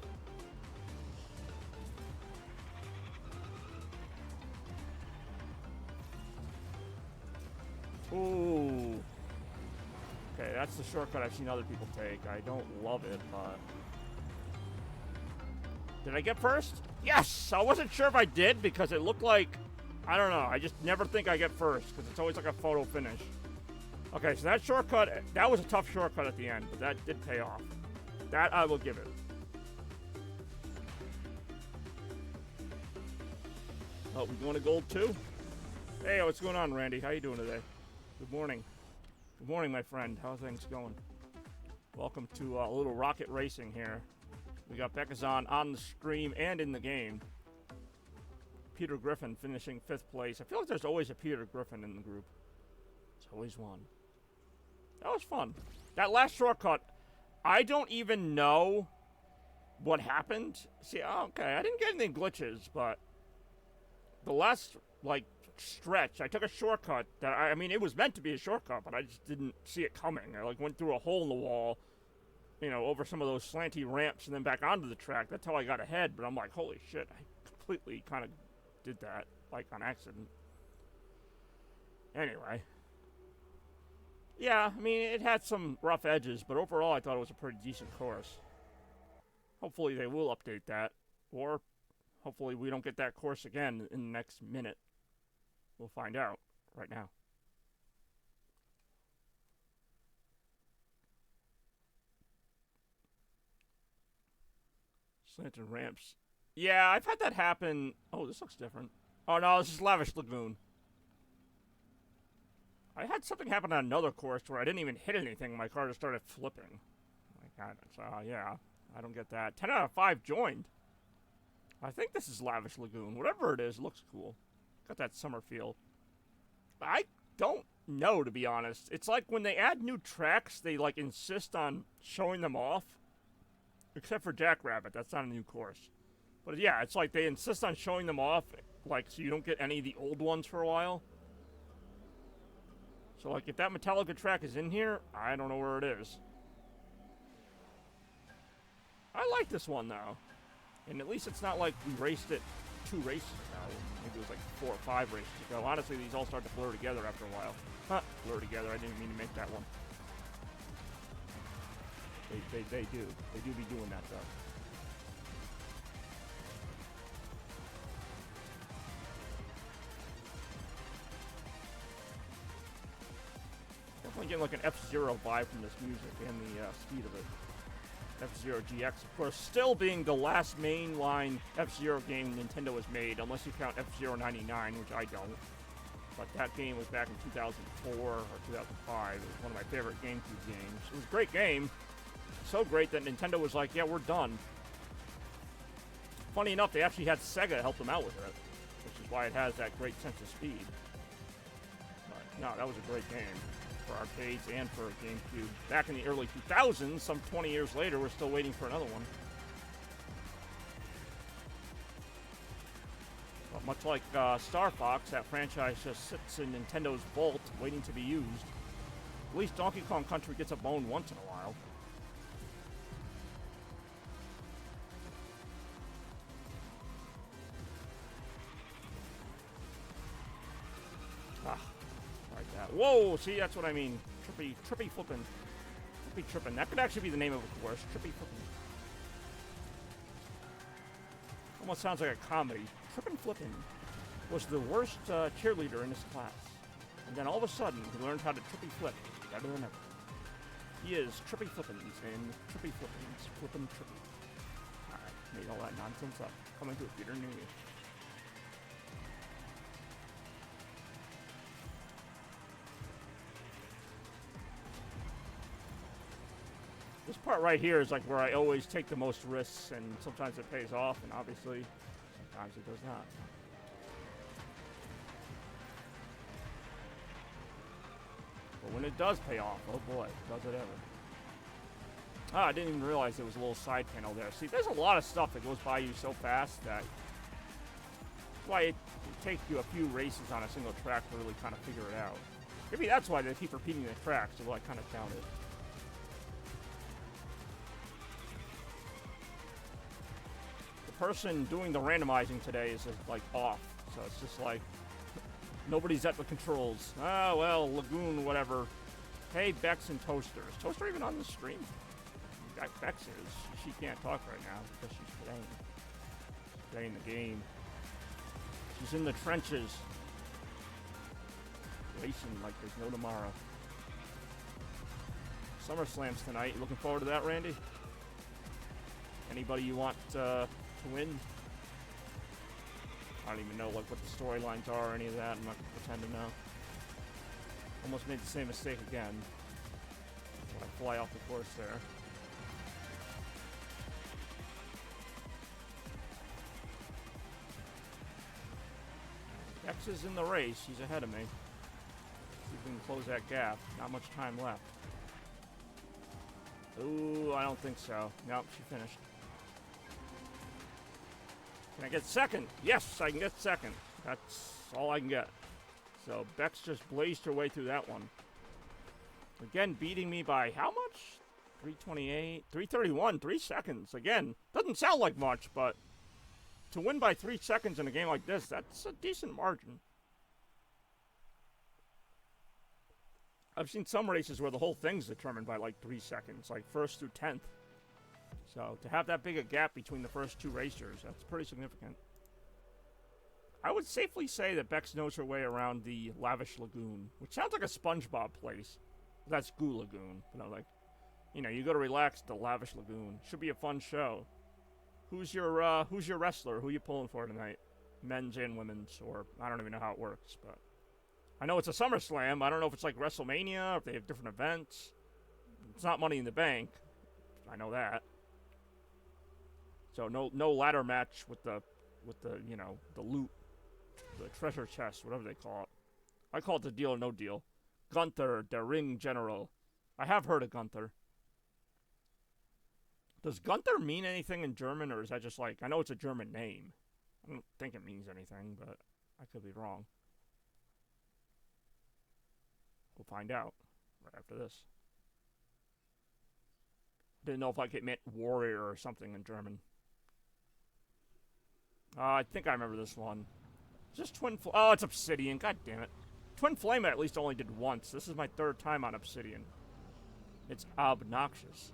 Ooh. Okay, that's the shortcut I've seen other people take. I don't love it, but... Did I get first? Yes! I wasn't sure if I did because it looked like... I don't know. I just never think I get first because it's always like a photo finish. Okay, so that shortcut... That was a tough shortcut at the end, but that did pay off. That I will give it. Oh, we going to gold too? Hey, what's going on, Randy? How you doing today? Good morning. Good morning, my friend. How's things going? Welcome to a little rocket racing here. We got Bekazan on the stream and in the game. Peter Griffin finishing 5th place. I feel like there's always a Peter Griffin in the group. It's always one. That was fun. That last shortcut, I don't even know what happened. See, okay, I didn't get any glitches, but the last, like, stretch, I took a shortcut that, I mean, it was meant to be a shortcut, but I just didn't see it coming. I, like, went through a hole in the wall, you know, over some of those slanty ramps and then back onto the track. That's how I got ahead, but I'm like, holy shit, I completely kind of did that, like, on accident. Anyway. Yeah, I mean, it had some rough edges, but overall I thought it was a pretty decent course. Hopefully they will update that, or hopefully we don't get that course again in the next minute. We'll find out right now. Slanted ramps. Yeah, I've had that happen. Oh, this looks different. Oh no, this is Lavish Lagoon. I had something happen on another course where I didn't even hit anything. My car just started flipping. Like, so, yeah, I don't get that. 10 out of 5 joined. I think this is Lavish Lagoon. Whatever it is, it looks cool. Got that summer feel. I don't know, to be honest. It's like when they add new tracks, they, like, insist on showing them off. Except for Jackrabbit. That's not a new course. But, yeah, it's like they insist on showing them off, like, so you don't get any of the old ones for a while. So, like, if that Metallica track is in here, I don't know where it is. I like this one, though. And at least it's not like we raced it 2 races ago. maybe it was like 4 or 5 races ago. Honestly, these all start to blur together after a while. Blur together. I didn't mean to make that one. They do. They do be doing that, though. Definitely getting like an F-Zero vibe from this music and the speed of it. F-Zero GX, of course, still being the last mainline F-Zero game Nintendo has made, unless you count F-Zero 99, which I don't. But that game was back in 2004 or 2005. It was one of my favorite GameCube games. It was a great game. So great that Nintendo was like, yeah, we're done. Funny enough, they actually had Sega help them out with it, which is why it has that great sense of speed. But no, that was a great game for arcades and for GameCube. Back in the early 2000s, some 20 years later, we're still waiting for another one. But much like Star Fox, that franchise just sits in Nintendo's vault waiting to be used. At least Donkey Kong Country gets a bone once in a while. Like that. Whoa! See, that's what I mean. Trippy flippin'. Trippy trippin'. That could actually be the name of a course. Trippy flippin'. Almost sounds like a comedy. Trippin' Flippin' was the worst cheerleader in his class. And then all of a sudden, he learned how to trippy flip better than ever. He is Trippy Flippins and Trippy Flippins. Flippin' Trippy. Alright, made all that nonsense up. Coming to a theater near you. This part right here is like where I always take the most risks, and sometimes it pays off, and obviously, sometimes it does not. But when it does pay off, oh boy, does it ever. Ah, I didn't even realize there was a little side panel there. See, there's a lot of stuff that goes by you so fast that... That's why it takes you a few races on a single track to really kind of figure it out. Maybe that's why they keep repeating the tracks, so I kind of count it. Person doing the randomizing today is just, like, off, so it's just like nobody's at the controls. Ah, well, Lagoon, whatever. Hey, Bex and Toaster. Is Toaster even on the stream? Bex is. She can't talk right now because she's playing the game. She's in the trenches, racing like there's no tomorrow. SummerSlam's tonight. You looking forward to that, Randy? Anybody you want to win? I don't even know like what the storylines are or any of that. I'm not going to pretend to know. Almost made the same mistake again. When I fly off the course there. X is in the race. He's ahead of me. See if we can close that gap. Not much time left. Ooh, I don't think so. Nope, she finished. Can I get second? Yes, I can get second. That's all I can get. So Bex just blazed her way through that one. Again, beating me by how much? 328, 331, 3 seconds. Again, doesn't sound like much, but to win by 3 seconds in a game like this, that's a decent margin. I've seen some races where the whole thing's determined by like 3 seconds, like 1st through 10th. So to have that big a gap between the first 2 racers, that's pretty significant. I would safely say that Bex knows her way around the Lavish Lagoon, which sounds like a SpongeBob place. That's Goo Lagoon. You know, like, you know, you go to relax at the Lavish Lagoon. Should be a fun show. Who's your wrestler? Who you pulling for tonight? Men's and women's, or I don't even know how it works, but I know it's a SummerSlam. I don't know if it's like WrestleMania, or if they have different events. It's not Money in the Bank. I know that. So no ladder match with the you know, the loot, the treasure chest, whatever they call it. I call it the Deal or No Deal. Gunther, der Ring General. I have heard of Gunther. Does Gunther mean anything in German, or is that just like, I know it's a German name. I don't think it means anything, but I could be wrong. We'll find out right after this. Didn't know if like it meant warrior or something in German. I think I remember this one. Just oh, it's Obsidian. God damn it. Twin Flame I at least only did once. This is my third time on Obsidian. It's obnoxious.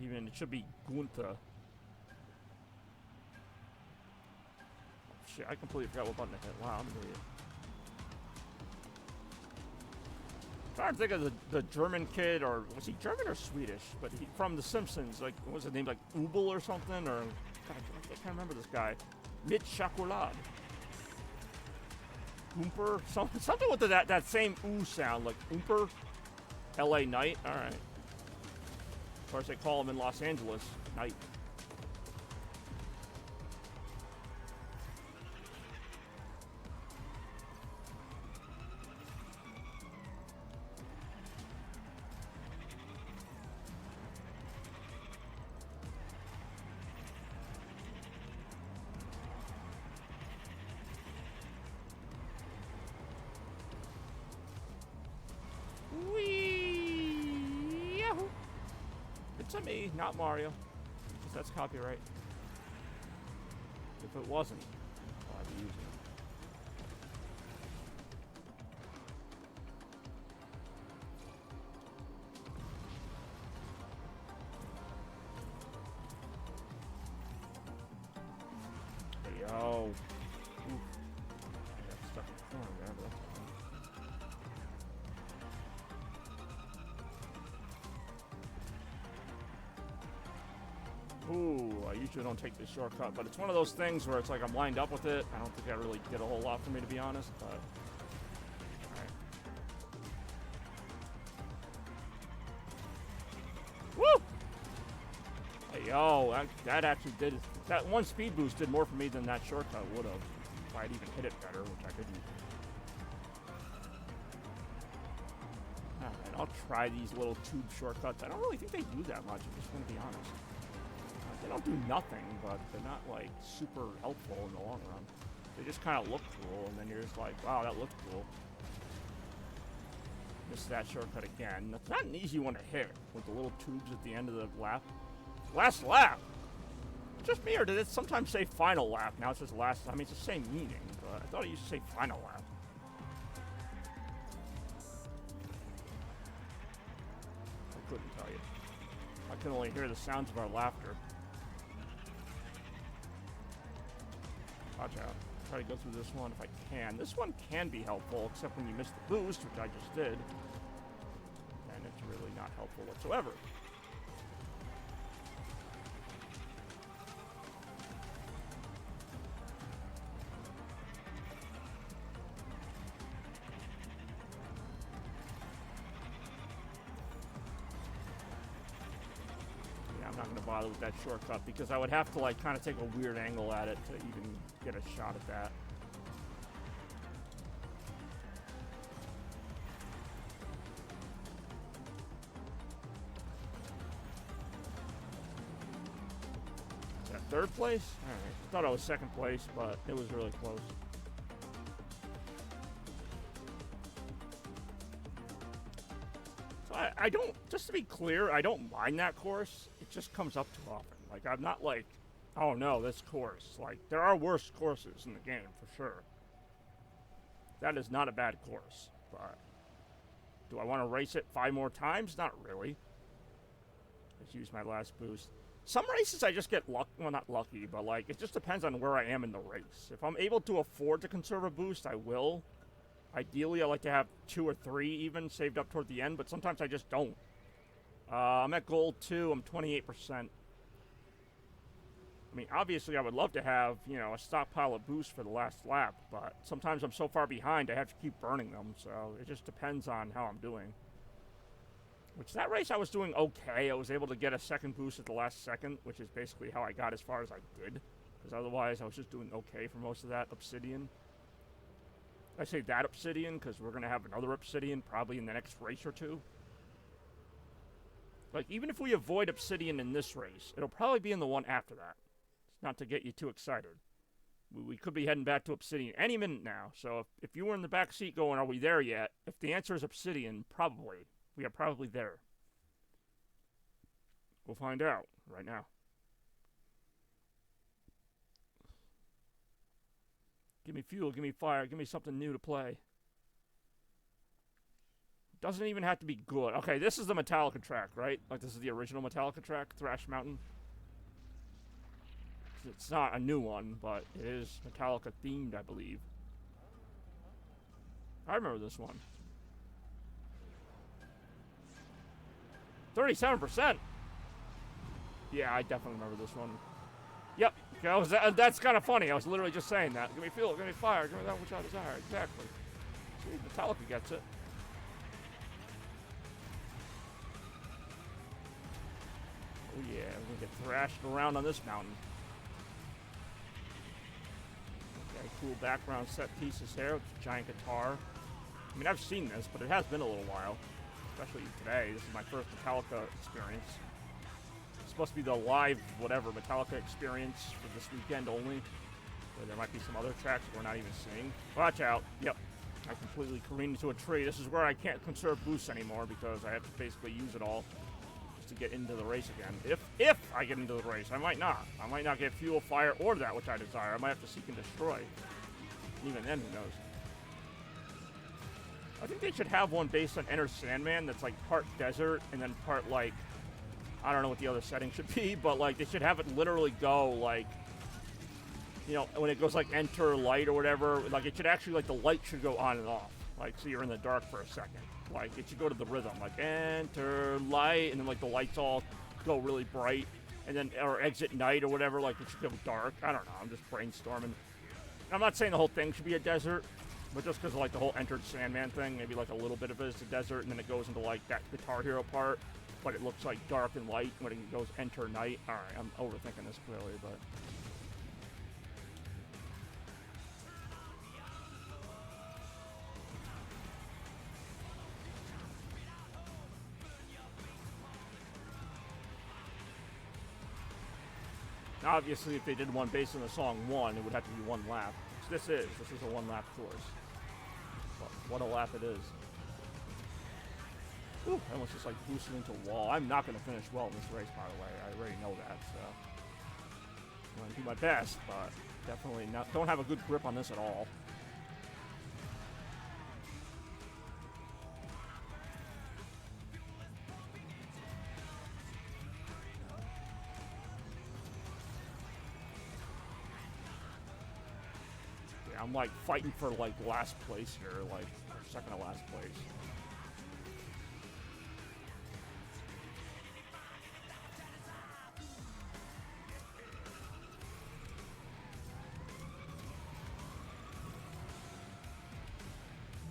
Even, it should be Gunther. Oh, shit, I completely forgot what button to hit. Wow, I'm an idiot. I'm trying to think of the German kid, or was he German or Swedish? But he from The Simpsons, like, what was his name, like Ubel or something? Or, God, I can't remember this guy. Mit Chocolade. Oomper? Something with that same ooh sound, like Oomper. L.A. Knight? Alright. Of course, they call him in Los Angeles Knight. Whee! Yahoo! It's a me, not Mario. Because that's copyright. If it wasn't, well, I'd be using it. Yo. Oof. I got stuck in the corner there, but that's fine. Ooh, I usually don't take this shortcut, but it's one of those things where it's like I'm lined up with it. I don't think that really did a whole lot for me, to be honest, but... Alright. Woo! Hey, yo, that actually did... That one speed boost did more for me than that shortcut would have. If I'd even hit it better, which I didn't. Alright, I'll try these little tube shortcuts. I don't really think they do that much, I'm just going to be honest. They don't do nothing, but they're not, like, super helpful in the long run. They just kind of look cool, and then you're just like, wow, that looks cool. Missed that shortcut again. That's not an easy one to hit, with the little tubes at the end of the lap. Last lap! Just me, or did it sometimes say final lap? Now it says last. I mean, it's the same meaning, but I thought it used to say final lap. I couldn't tell you. I can only hear the sounds of our laughter. Watch out. Try to go through this one if I can. This one can be helpful, except when you miss the boost, which I just did. And it's really not helpful whatsoever. I'm not going to bother with that shortcut because I would have to like kind of take a weird angle at it to even get a shot at that. Is that third place? Alright. I thought I was second place, but it was really close. I don't, just to be clear, I don't mind that course. It just comes up too often. Like, I'm not like, oh no, this course. Like, there are worse courses in the game, for sure. That is not a bad course, but do I want to race it 5 more times? Not really. Let's use my last boost. Some races I just get lucky, well, not lucky, but like, it just depends on where I am in the race. If I'm able to afford to conserve a boost, I will. Ideally, I like to have 2 or 3 even saved up toward the end, but sometimes I just don't. I'm at gold 2, I'm 28%. I mean, obviously I would love to have, you know, a stockpile of boosts for the last lap, but sometimes I'm so far behind I have to keep burning them, so it just depends on how I'm doing. Which, that race I was doing okay. I was able to get a second boost at the last second, which is basically how I got as far as I did. Because otherwise I was just doing okay for most of that Obsidian. I say that Obsidian because we're going to have another Obsidian probably in the next race or 2. Like, even if we avoid Obsidian in this race, it'll probably be in the one after that. It's not to get you too excited. We could be heading back to Obsidian any minute now. So if you were in the back seat going, are we there yet? If the answer is Obsidian, probably. We are probably there. We'll find out right now. Give me fuel, give me fire, give me something new to play. Doesn't even have to be good. Okay, this is the Metallica track, right? Like, this is the original Metallica track, Thrash Mountain. It's not a new one, but it is Metallica themed, I believe. I remember this one. 37%. Yeah, I definitely remember this one. Yep, that's kind of funny. I was literally just saying that. Give me fuel, give me fire, give me that which I desire. Exactly. See, Metallica gets it. Oh yeah, we're gonna get thrashed around on this mountain. Okay, cool background set pieces here with the giant guitar. I mean, I've seen this, but it has been a little while. Especially today. This is my first Metallica experience. It's supposed to be the live, whatever, Metallica experience for this weekend only. Where there might be some other tracks we're not even seeing. Watch out. Yep. I completely careened into a tree. This is where I can't conserve boosts anymore because I have to basically use it all just to get into the race again. If I get into the race, I might not. I might not get fuel, fire, or that which I desire. I might have to seek and destroy. Even then, who knows? I think they should have one based on Enter Sandman that's like part desert and then part like, I don't know what the other setting should be, but like they should have it literally go like, you know, when it goes like enter light or whatever, like it should actually, like the light should go on and off. Like, so you're in the dark for a second. Like it should go to the rhythm, like enter light, and then like the lights all go really bright, and then, or exit night or whatever, like it should go dark. I don't know, I'm just brainstorming. I'm not saying the whole thing should be a desert, but just because of like the whole Entered Sandman thing, maybe like a little bit of it is the desert, and then it goes into like that Guitar Hero part, but it looks like dark and light when it goes enter night. All right, I'm overthinking this clearly, but obviously if they did one based on the song one, it would have to be one lap. Which this is a one lap course. What a lap it is. Ooh, I almost just like boosted into a wall. I'm not going to finish well in this race, by the way. I already know that, so I'm going to do my best, but definitely not. Don't have a good grip on this at all. Yeah, I'm like fighting for like last place here, like second to last place.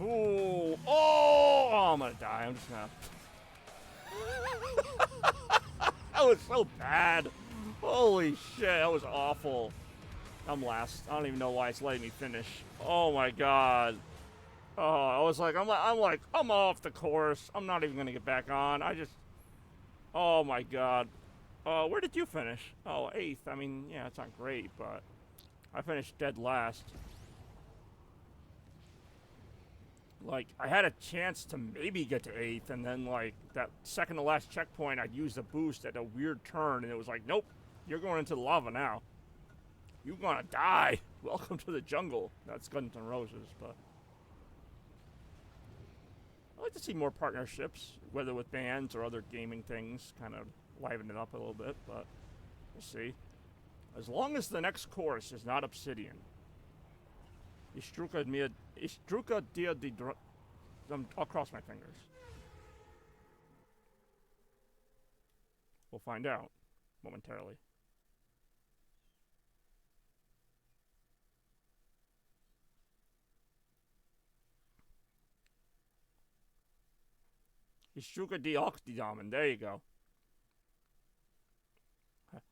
Ooh. Oh, I'm gonna die. I'm just gonna. That was so bad. Holy shit, that was awful. I'm last. I don't even know why it's letting me finish. Oh my god. Oh, I was like, I'm off the course. I'm not even gonna get back on. Oh my god. Where did you finish? Oh, 8th. I mean, yeah, it's not great, but I finished dead last. Like, I had a chance to maybe get to 8th, and then, like, that second to last checkpoint, I'd used a boost at a weird turn, and it was like, nope, you're going into the lava now. You're gonna die. Welcome to the jungle. That's Guns N' Roses, but I'd like to see more partnerships, whether with bands or other gaming things, kind of liven it up a little bit, but we'll see. As long as the next course is not Obsidian. Istruka dia de I'll cross my fingers. We'll find out momentarily. Istruka di Octidamen, there you go.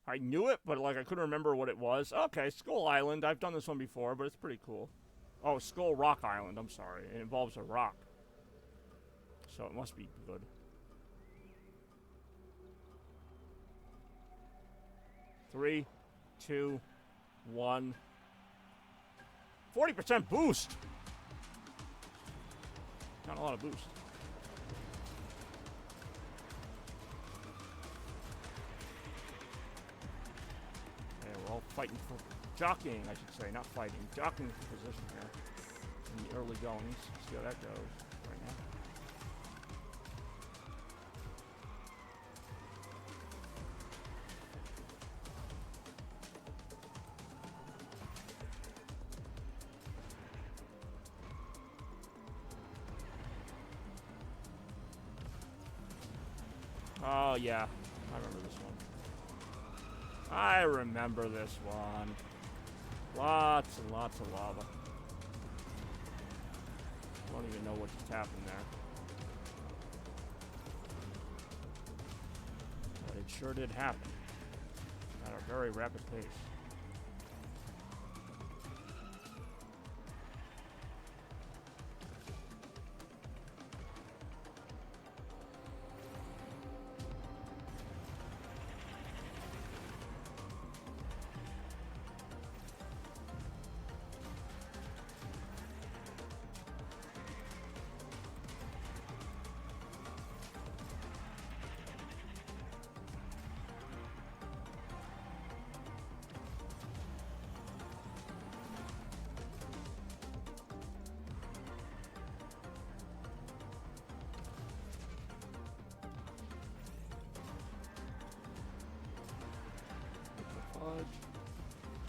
I knew it, but like I couldn't remember what it was. Okay, Skull Island. I've done this one before, but it's pretty cool. Oh, Skull Rock Island, I'm sorry. It involves a rock. So it must be good. Three, 2, 1. 40% boost! Not a lot of boost. fighting for jockeying, I should say, not fighting, jockeying for position here in the early goings. See how that goes right now. Oh, yeah. I remember this one. I remember this one. Lots and lots of lava. I don't even know what just happened there. But it sure did happen. At a very rapid pace.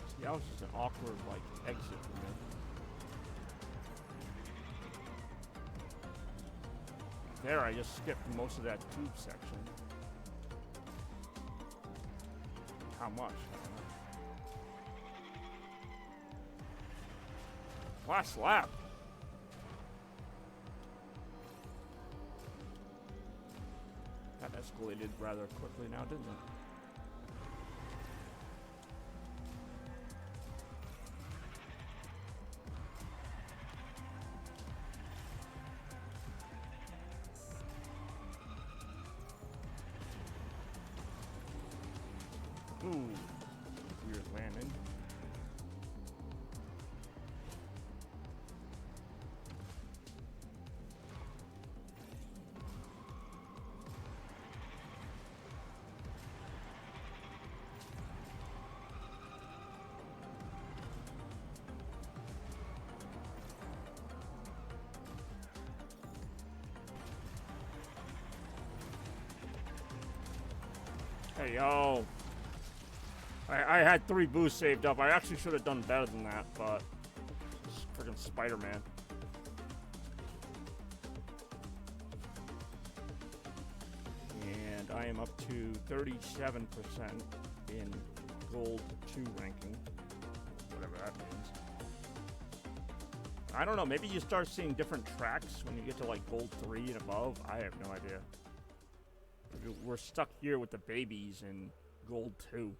See, that was just an awkward, like, exit for me. There, I just skipped most of that tube section. How much? I don't know. Last lap. That escalated rather quickly now, didn't it? Ooh, weird landing. Hey, yo. I had 3 boosts saved up. I actually should have done better than that, but it's freaking Spider-Man. And I am up to 37% in Gold 2 ranking, whatever that means. I don't know, maybe you start seeing different tracks when you get to like Gold 3 and above. I have no idea. We're stuck here with the babies in Gold 2.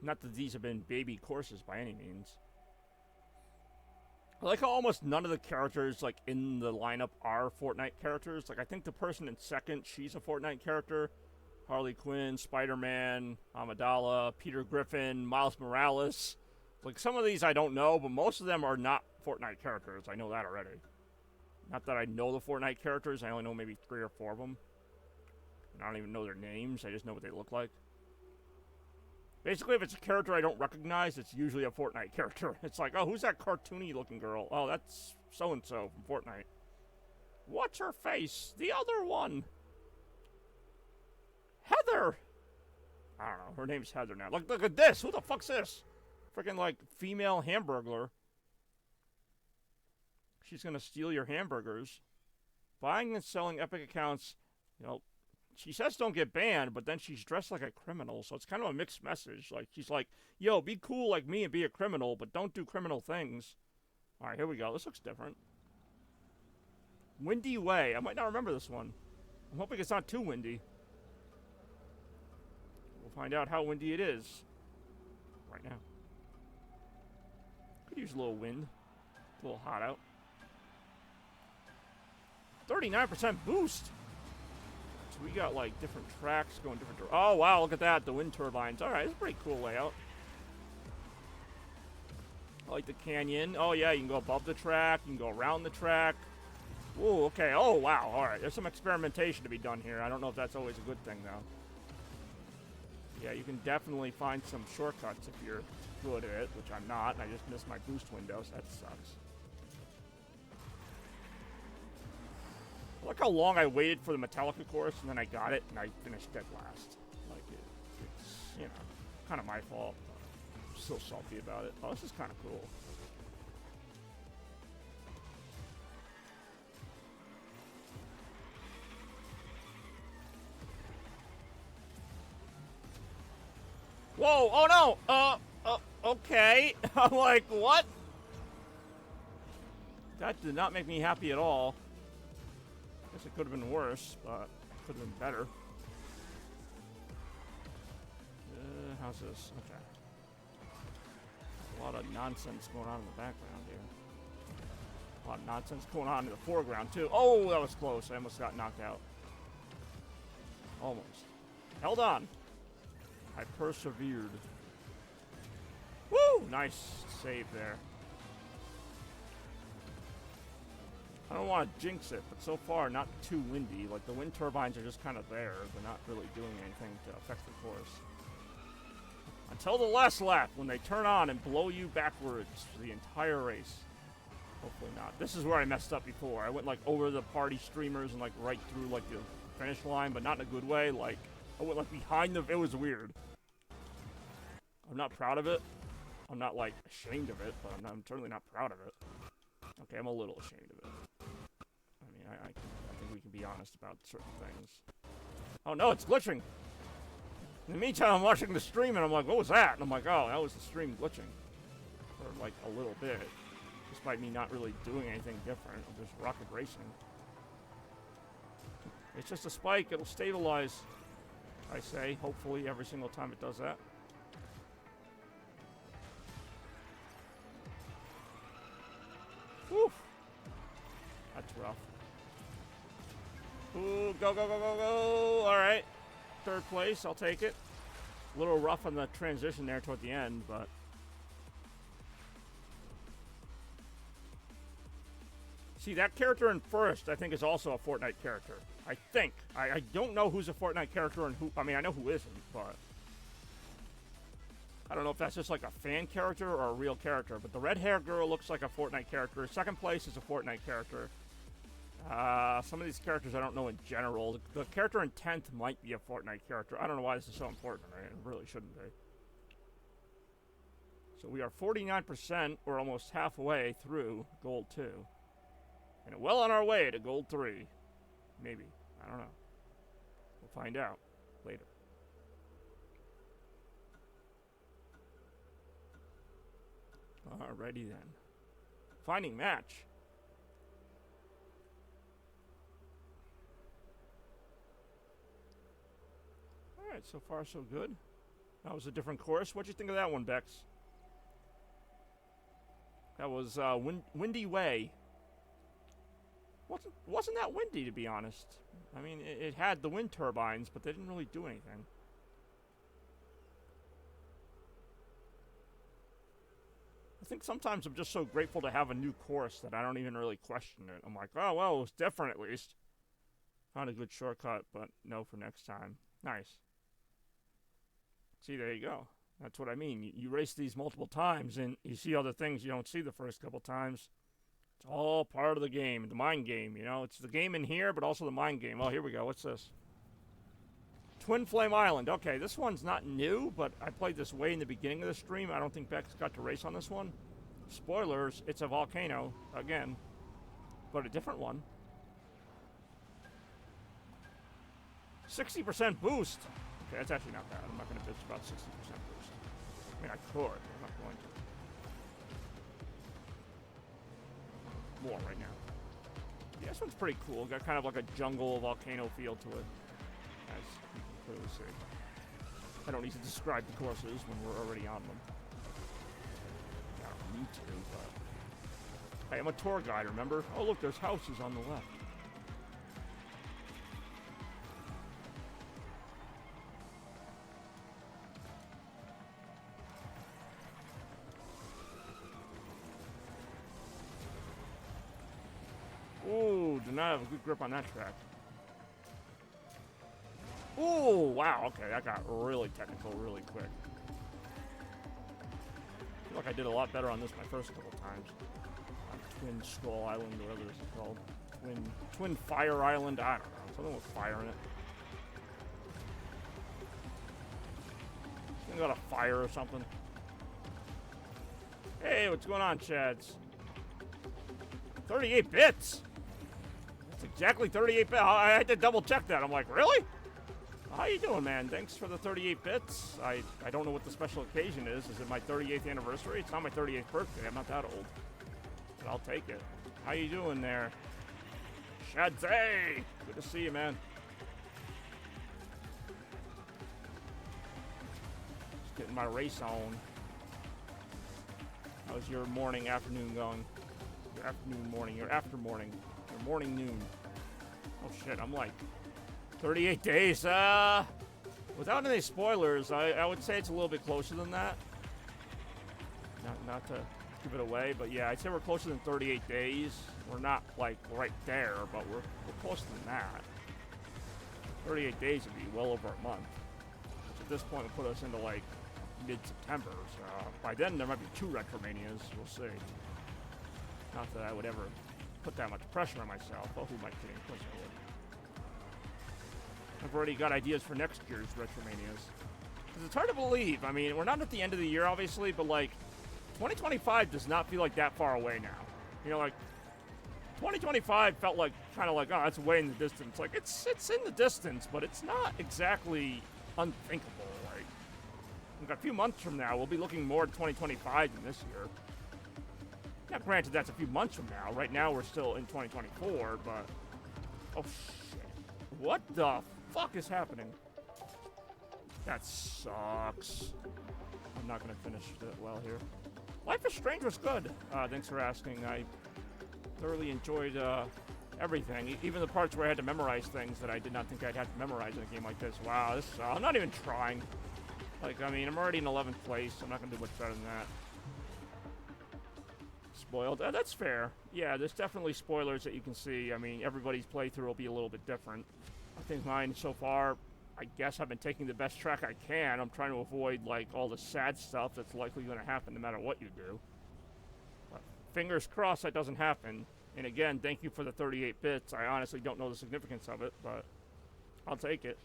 Not that these have been baby courses by any means. I like how almost none of the characters like in the lineup are Fortnite characters. Like I think the person in second, she's a Fortnite character. Harley Quinn, Spider-Man, Amidala, Peter Griffin, Miles Morales. Like some of these I don't know, but most of them are not Fortnite characters. I know that already. Not that I know the Fortnite characters. I only know maybe 3 or 4 of them. And I don't even know their names. I just know what they look like. Basically, if it's a character I don't recognize, it's usually a Fortnite character. It's like, oh, who's that cartoony-looking girl? Oh, that's so-and-so from Fortnite. What's her face? The other one. Heather. I don't know. Her name's Heather now. Look at this. Who the fuck's this? Freaking, like, female hamburglar. She's gonna steal your hamburgers. Buying and selling Epic accounts, you know, she says don't get banned, but then she's dressed like a criminal, so it's kind of a mixed message. Like, she's like, yo, be cool like me and be a criminal, but don't do criminal things. Alright, here we go. This looks different. Windy Way. I might not remember this one. I'm hoping it's not too windy. We'll find out how windy it is right now. Could use a little wind. It's a little hot out. 39% boost! So we got like different tracks going different. Oh wow, look at that, the wind turbines. All right, it's a pretty cool layout. I like the canyon. Oh yeah, you can go above the track, you can go around the track. Whoa, okay. Oh wow, all right. There's some experimentation to be done here. I don't know if that's always a good thing though. Yeah, you can definitely find some shortcuts if you're good at it, which I'm not, and I just missed my boost windows. That sucks. I like how long I waited for the Metallica course, and then I got it, and I finished dead last. Like, it's, you know, kind of my fault. I'm still salty about it. Oh, this is kind of cool. Whoa! Oh no! Okay. I'm like, what? That did not make me happy at all. Guess it could have been worse, but it could have been better. How's this? Okay. A lot of nonsense going on in the background here. A lot of nonsense going on in the foreground, too. Oh, that was close. I almost got knocked out. Almost. Held on. I persevered. Woo! Nice save there. I don't want to jinx it, but so far not too windy. Like, the wind turbines are just kind of there. They're not really doing anything to affect the course. Until the last lap, when they turn on and blow you backwards for the entire race. Hopefully not. This is where I messed up before. I went, like, over the party streamers and, like, right through, like, the finish line, but not in a good way. Like, I went, like, behind the... It was weird. I'm not proud of it. I'm not, like, ashamed of it, but I'm certainly not proud of it. Okay, I'm a little ashamed of it. I mean, I think we can be honest about certain things. Oh, no, it's glitching! In the meantime, I'm watching the stream, and I'm like, what was that? And I'm like, oh, that was the stream glitching. For, like, a little bit. Despite me not really doing anything different. I'm just rocket racing. It's just a spike. It'll stabilize, I say, hopefully, every single time it does that. Whew. That's rough. Ooh, go, go, go, go, go! Alright. Third place, I'll take it. A little rough on the transition there toward the end, but... See, that character in first, I think, is also a Fortnite character. I think. I don't know who's a Fortnite character and who... I mean, I know who isn't, but... I don't know if that's just like a fan character or a real character, but the red hair girl looks like a Fortnite character. Second place is a Fortnite character. Some of these characters I don't know in general. The character in 10th might be a Fortnite character. I don't know why this is so important. Right? It really shouldn't be. So we are 49%, or almost halfway through Gold 2. And well on our way to Gold 3. Maybe. I don't know. We'll find out later. Alrighty then. Finding match. Alright, so far so good. That was a different course. What'd you think of that one, Bex? That was Windy Way. Wasn't that windy, to be honest. I mean, it had the wind turbines, but they didn't really do anything. I think sometimes I'm just so grateful to have a new course that I don't even really question it. I'm like, oh, well, it was different at least. Found a good shortcut, but no for next time. Nice. See, there you go. That's what I mean. You race these multiple times, and you see other things you don't see the first couple times. It's all part of the game, the mind game, you know? It's the game in here, but also the mind game. Oh, here we go. What's this? Twin Flame Island. Okay, this one's not new, but I played this way in the beginning of the stream. I don't think Bex got to race on this one. Spoilers, it's a volcano, again, but a different one. 60% boost. Okay, that's actually not bad. I'm not going to bitch about 60% boost. I mean, I could, but I'm not going to. More right now. Yeah, this one's pretty cool. Got kind of like a jungle volcano feel to it. As you can clearly see. I don't need to describe the courses when we're already on them. I don't need to, but... Hey, I'm a tour guide, remember? Oh, look, there's houses on the left. Ooh, do not have a good grip on that track. Ooh, wow, okay, that got really technical really quick. I feel like I did a lot better on this my first couple times. On Twin Skull Island, or whatever this is called. Twin Fire Island, I don't know, something with fire in it. Something got a fire or something. Hey, what's going on, Chads? 38 bits! That's exactly 38 bits. I had to double check that. I'm like, really? How you doing, man? Thanks for the 38 bits. I don't know what the special occasion is. Is it my 38th anniversary? It's not my 38th birthday. I'm not that old. But I'll take it. How you doing there? Shadzay! Good to see you, man. Just getting my race on. How's your morning, afternoon going? Your afternoon, morning, your after morning, your morning, noon. Oh shit, I'm like 38 days. Without any spoilers, I would say it's a little bit closer than that. Not to give it away, but yeah, I'd say we're closer than 38 days. We're not like right there, but we're closer than that. 38 days would be well over a month, which at this point would put us into like mid-September, so by then there might be 2 Retromanias, we'll see. Not that I would ever put that much pressure on myself. Oh, who am I kidding? Of course I would. I've already got ideas for next year's Retromanias. Because it's hard to believe. I mean, we're not at the end of the year, obviously, but like, 2025 does not feel like that far away now. You know, like, 2025 felt like, kind of like, oh, it's way in the distance. Like, it's in the distance, but it's not exactly unthinkable. A few months from now, we'll be looking more at 2025 than this year. Now, granted, that's a few months from now. Right now, we're still in 2024, but... Oh, shit. What the fuck is happening? That sucks. I'm not going to finish it well here. Life is Strange was good. Thanks for asking. I thoroughly enjoyed everything. Even the parts where I had to memorize things that I did not think I'd have to memorize in a game like this. Wow, this, I'm not even trying. Like, I mean, I'm already in 11th place. I'm not going to do much better than that. Spoiled. That's fair. Yeah, there's definitely spoilers that you can see. I mean, everybody's playthrough will be a little bit different. I think mine, so far, I guess I've been taking the best track I can. I'm trying to avoid, like, all the sad stuff that's likely going to happen no matter what you do. But fingers crossed that doesn't happen. And again, thank you for the 38 bits. I honestly don't know the significance of it, but I'll take it.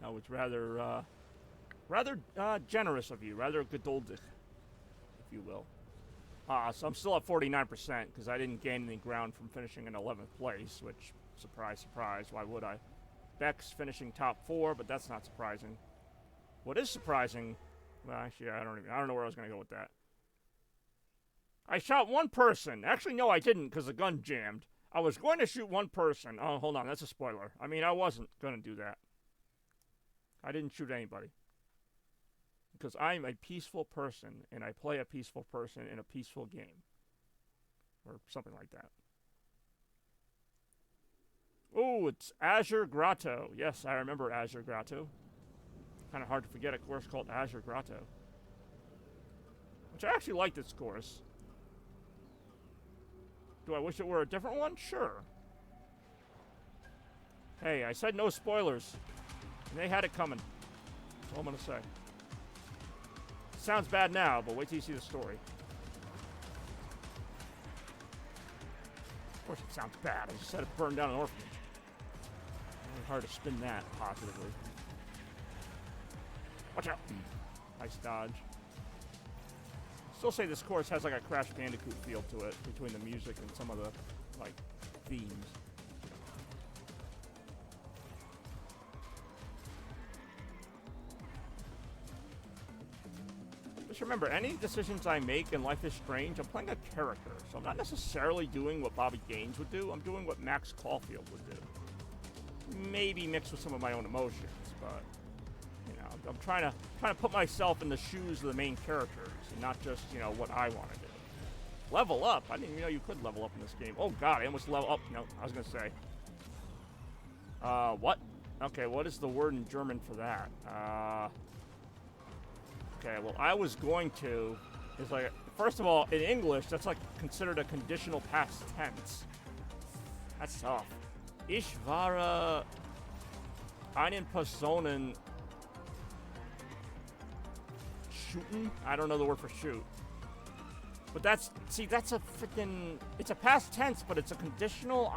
That was rather generous of you, rather geduldig, if you will. So I'm still at 49% because I didn't gain any ground from finishing in 11th place, which, surprise, surprise, why would I? Beck's finishing top 4, but that's not surprising. What is surprising, well, actually, I don't know where I was going to go with that. I shot one person. Actually, no, I didn't because the gun jammed. I was going to shoot one person. Oh, hold on, that's a spoiler. I mean, I wasn't going to do that. I didn't shoot anybody. Because I'm a peaceful person, and I play a peaceful person in a peaceful game. Or something like that. Oh, it's Azure Grotto. Yes, I remember Azure Grotto. Kind of hard to forget a course called Azure Grotto. Which I actually like this course. Do I wish it were a different one? Sure. Hey, I said no spoilers. And they had it coming. That's all I'm going to say. Sounds bad now, but wait till you see the story. Of course it sounds bad. I just said it burned down an orphanage. Really hard to spin that positively. Watch out. Nice dodge. Still say this course has like a Crash Bandicoot feel to it between the music and some of the like themes. Just remember, any decisions I make in Life is Strange, I'm playing a character, so I'm not necessarily doing what Bobby Gaines would do. I'm doing what Max Caulfield would do. Maybe mixed with some of my own emotions, but you know, I'm trying to put myself in the shoes of the main characters, and not just, you know, what I want to do. Level up? I didn't even know you could level up in this game. Oh god, I almost level up. No, I was gonna say. What? Okay, what is the word in German for that? Okay, well, I was going to, is like, first of all, in English, that's like considered a conditional past tense. That's tough. Ich war Einen Personen shooten? I don't know the word for shoot. But that's a freaking, it's a past tense, but it's a conditional.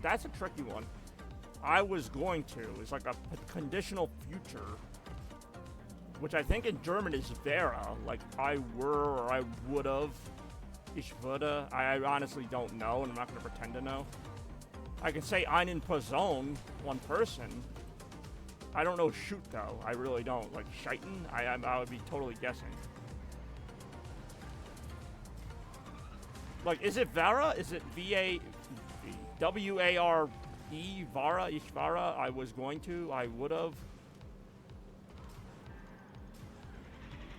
That's a tricky one. I was going to. It's like a conditional future, which I think in German is wäre, like I were or I would have. Ich würde. I honestly don't know, and I'm not going to pretend to know. I can say einen Person, one person. I don't know shoot though. I really don't. Like scheiten, I would be totally guessing. Like, is it Vara? Is it W-A-R-E? Vara? Ich Vara? I was going to. I would have.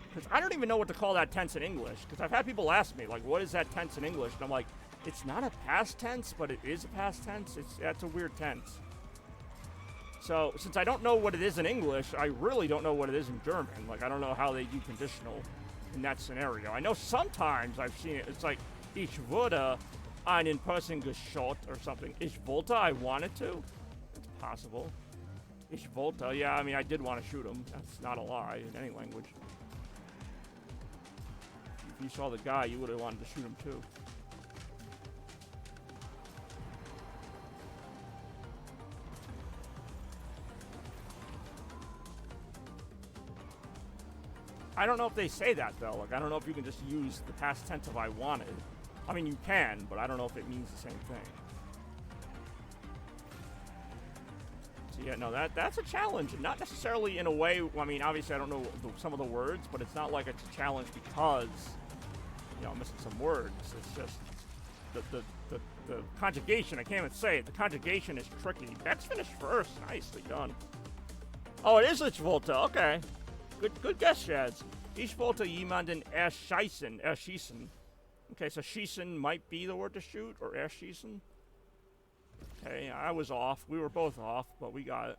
Because I don't even know what to call that tense in English. Because I've had people ask me, like, what is that tense in English? And I'm like, it's not a past tense, but it is a past tense. That's a weird tense. So, since I don't know what it is in English, I really don't know what it is in German. Like, I don't know how they do conditional in that scenario. I know sometimes I've seen it. It's like, ich wurde einen Person geschaut or something. Ich wollte, I wanted to. It's possible. Ich wollte, yeah, I mean, I did want to shoot him. That's not a lie in any language. If you saw the guy, you would have wanted to shoot him too. I don't know if they say that though. Like, I don't know if you can just use the past tense of I wanted. I mean, you can, but I don't know if it means the same thing. So yeah, no, that's a challenge. Not necessarily in a way, I mean, obviously I don't know some of the words, but it's not like it's a challenge because, you know, I'm missing some words. It's just the conjugation, I can't even say it. The conjugation is tricky. Beck's finished first. Nicely done. Oh, it is Ich wollte. Okay. Good guess, Shads. Ich wollte jemanden erschießen. Okay, so schießen might be the word to shoot, or erschießen. Okay, I was off. We were both off, but we got it.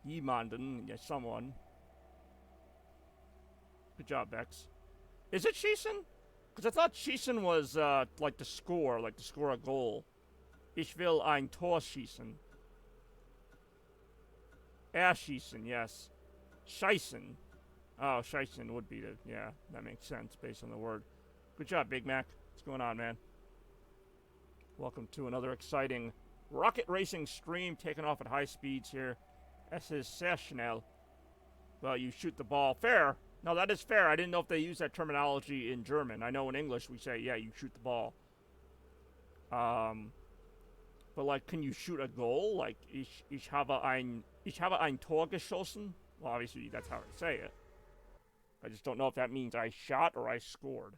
Jemanden, yeah, someone. Good job, Bex. Is it schießen? Because I thought schießen was like to score a goal. Ich will ein Tor schießen. Erschießen, yes. Scheißen. Oh, scheißen would be the, yeah, that makes sense based on the word. Good job, Big Mac. What's going on, man? Welcome to another exciting rocket racing stream, taking off at high speeds here. Es ist sehr schnell. Well, you shoot the ball. Fair. No, that is fair. I didn't know if they use that terminology in German. I know in English we say, yeah, you shoot the ball. But like, can you shoot a goal? Like, ich habe ein Tor geschossen? Well, obviously that's how I say it. I just don't know if that means I shot or I scored.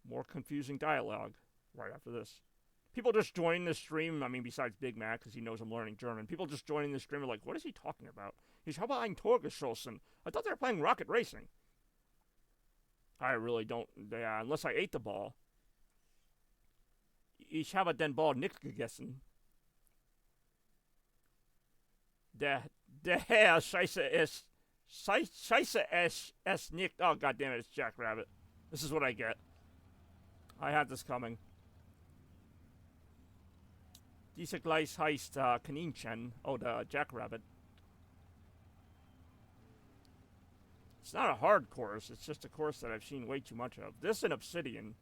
More confusing dialogue right after this. People just joining the stream, I mean, besides Big Mac, because he knows I'm learning German, people just joining the stream are like, what is he talking about? Ich habe ein Tor geschossen. I thought they were playing rocket racing. I really don't, yeah, unless I ate the ball. Ich habe den Ball nicht gegessen. Der Herr Scheiße ist nicht. Oh, goddammit, it's Jackrabbit. This is what I get. I had this coming. Diese Gleis heißt Kaninchen oder Jackrabbit. It's not a hard course, it's just a course that I've seen way too much of. This and Obsidian.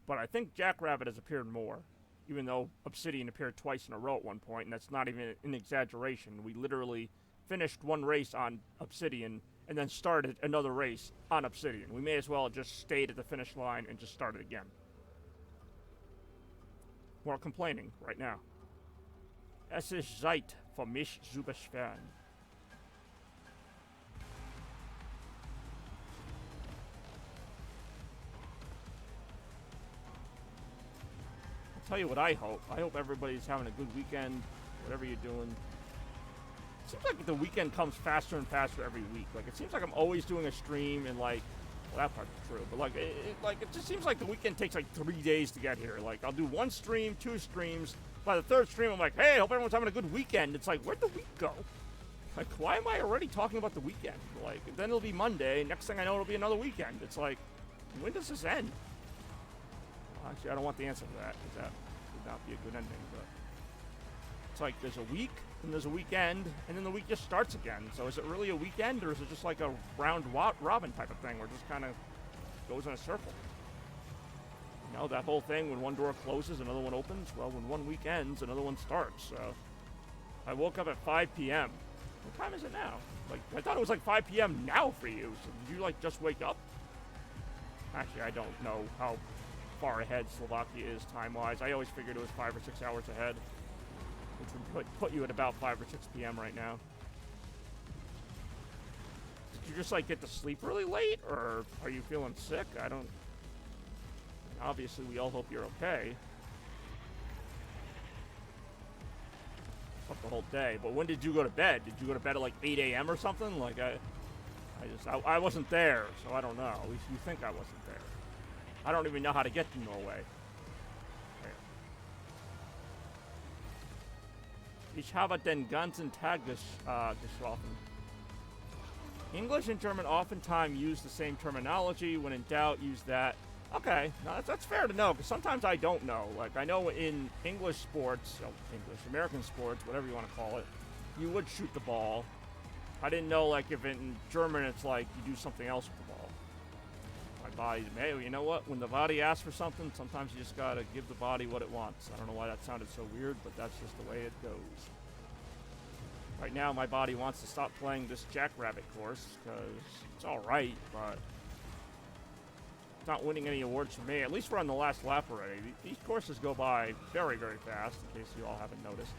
But I think Jackrabbit has appeared more. Even though Obsidian appeared twice in a row at one point, and that's not even an exaggeration. We literally finished one race on Obsidian and then started another race on Obsidian. We may as well have just stayed at the finish line and just started again. More complaining right now. Es ist Zeit für mich zu beschweren. I'll tell you what I hope. I hope everybody's having a good weekend, whatever you're doing. It seems like the weekend comes faster and faster every week. Like, it seems like I'm always doing a stream and, like, well, that part's true, but, like, it just seems like the weekend takes, like, 3 days to get here. Like, I'll do one stream, 2 streams. By the 3rd stream, I'm like, hey, I hope everyone's having a good weekend. It's like, where'd the week go? Like, why am I already talking about the weekend? Like, then it'll be Monday. Next thing I know, it'll be another weekend. It's like, when does this end? Actually, I don't want the answer to that, because that would not be a good ending, but it's like there's a week, and there's a weekend, and then the week just starts again. So is it really a weekend, or is it just like a round robin type of thing, where it just kind of goes in a circle? You know, that whole thing, when one door closes, another one opens. Well, when one week ends, another one starts. So I woke up at 5 p.m. What time is it now? Like, I thought it was like 5 p.m. now for you. So did you, like, just wake up? Actually, I don't know how far ahead Slovakia is time-wise. I always figured it was 5 or 6 hours ahead, which would put you at about 5 or 6 p.m. right now. Did you just, like, get to sleep really late, or are you feeling sick? I don't... Obviously, we all hope you're okay. Up the whole day. But when did you go to bed? Did you go to bed at like 8 a.m. or something? Like, I wasn't there, so I don't know. At least you think I wasn't there. I don't even know how to get to Norway. Ich habe den ganzen Tag geschlafen. English and German oftentimes use the same terminology. When in doubt, use that. Okay, no, that's fair to know, because sometimes I don't know. Like, I know in English sports, American sports, whatever you want to call it, you would shoot the ball. I didn't know, like, if in German it's like you do something else with the ball. My body, hey, you know what? When the body asks for something, sometimes you just gotta give the body what it wants. I don't know why that sounded so weird, but that's just the way it goes. Right now, my body wants to stop playing this Jackrabbit course, because it's alright, but... not winning any awards for me. At least we're on the last lap already. These courses go by very, very fast, in case you all haven't noticed.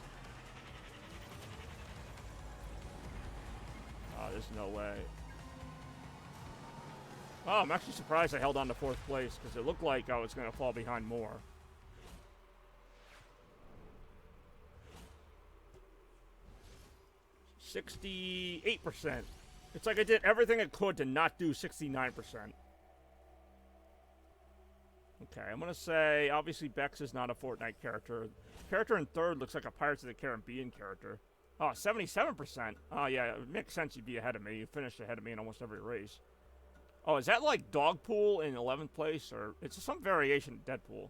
Oh, there's no way. Oh, I'm actually surprised I held on to 4th place, because it looked like I was going to fall behind more. %68%. It's like I did everything I could to not do 69%. Okay, I'm going to say, obviously, Bex is not a Fortnite character. Character in 3rd looks like a Pirates of the Caribbean character. Oh, 77%. Oh, yeah, it makes sense you'd be ahead of me. You finished ahead of me in almost every race. Oh, is that like Dogpool in 11th place? Or it's some variation of Deadpool.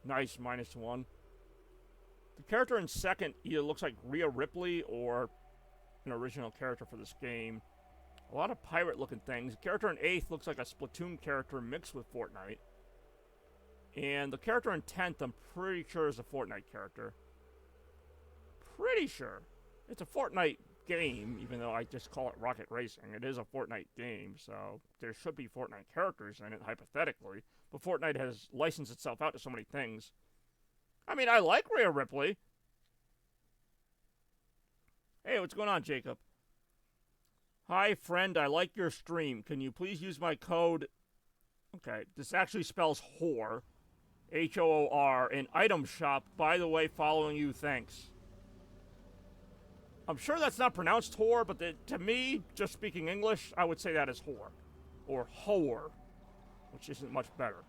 Nice, -1. The character in 2nd either looks like Rhea Ripley or an original character for this game. A lot of pirate-looking things. The character in 8th looks like a Splatoon character mixed with Fortnite. And the character in 10th, I'm pretty sure is a Fortnite character. Pretty sure. It's a Fortnite game, even though I just call it Rocket Racing. It is a Fortnite game, so there should be Fortnite characters in it, hypothetically. But Fortnite has licensed itself out to so many things. I mean, I like Rhea Ripley. Hey, what's going on, Jacob? Hi, friend, I like your stream. Can you please use my code... Okay, this actually spells whore. H-O-O-R, in item shop. By the way, following you, thanks. I'm sure that's not pronounced whore, but to me, just speaking English, I would say that is whore. Or whore, which isn't much better.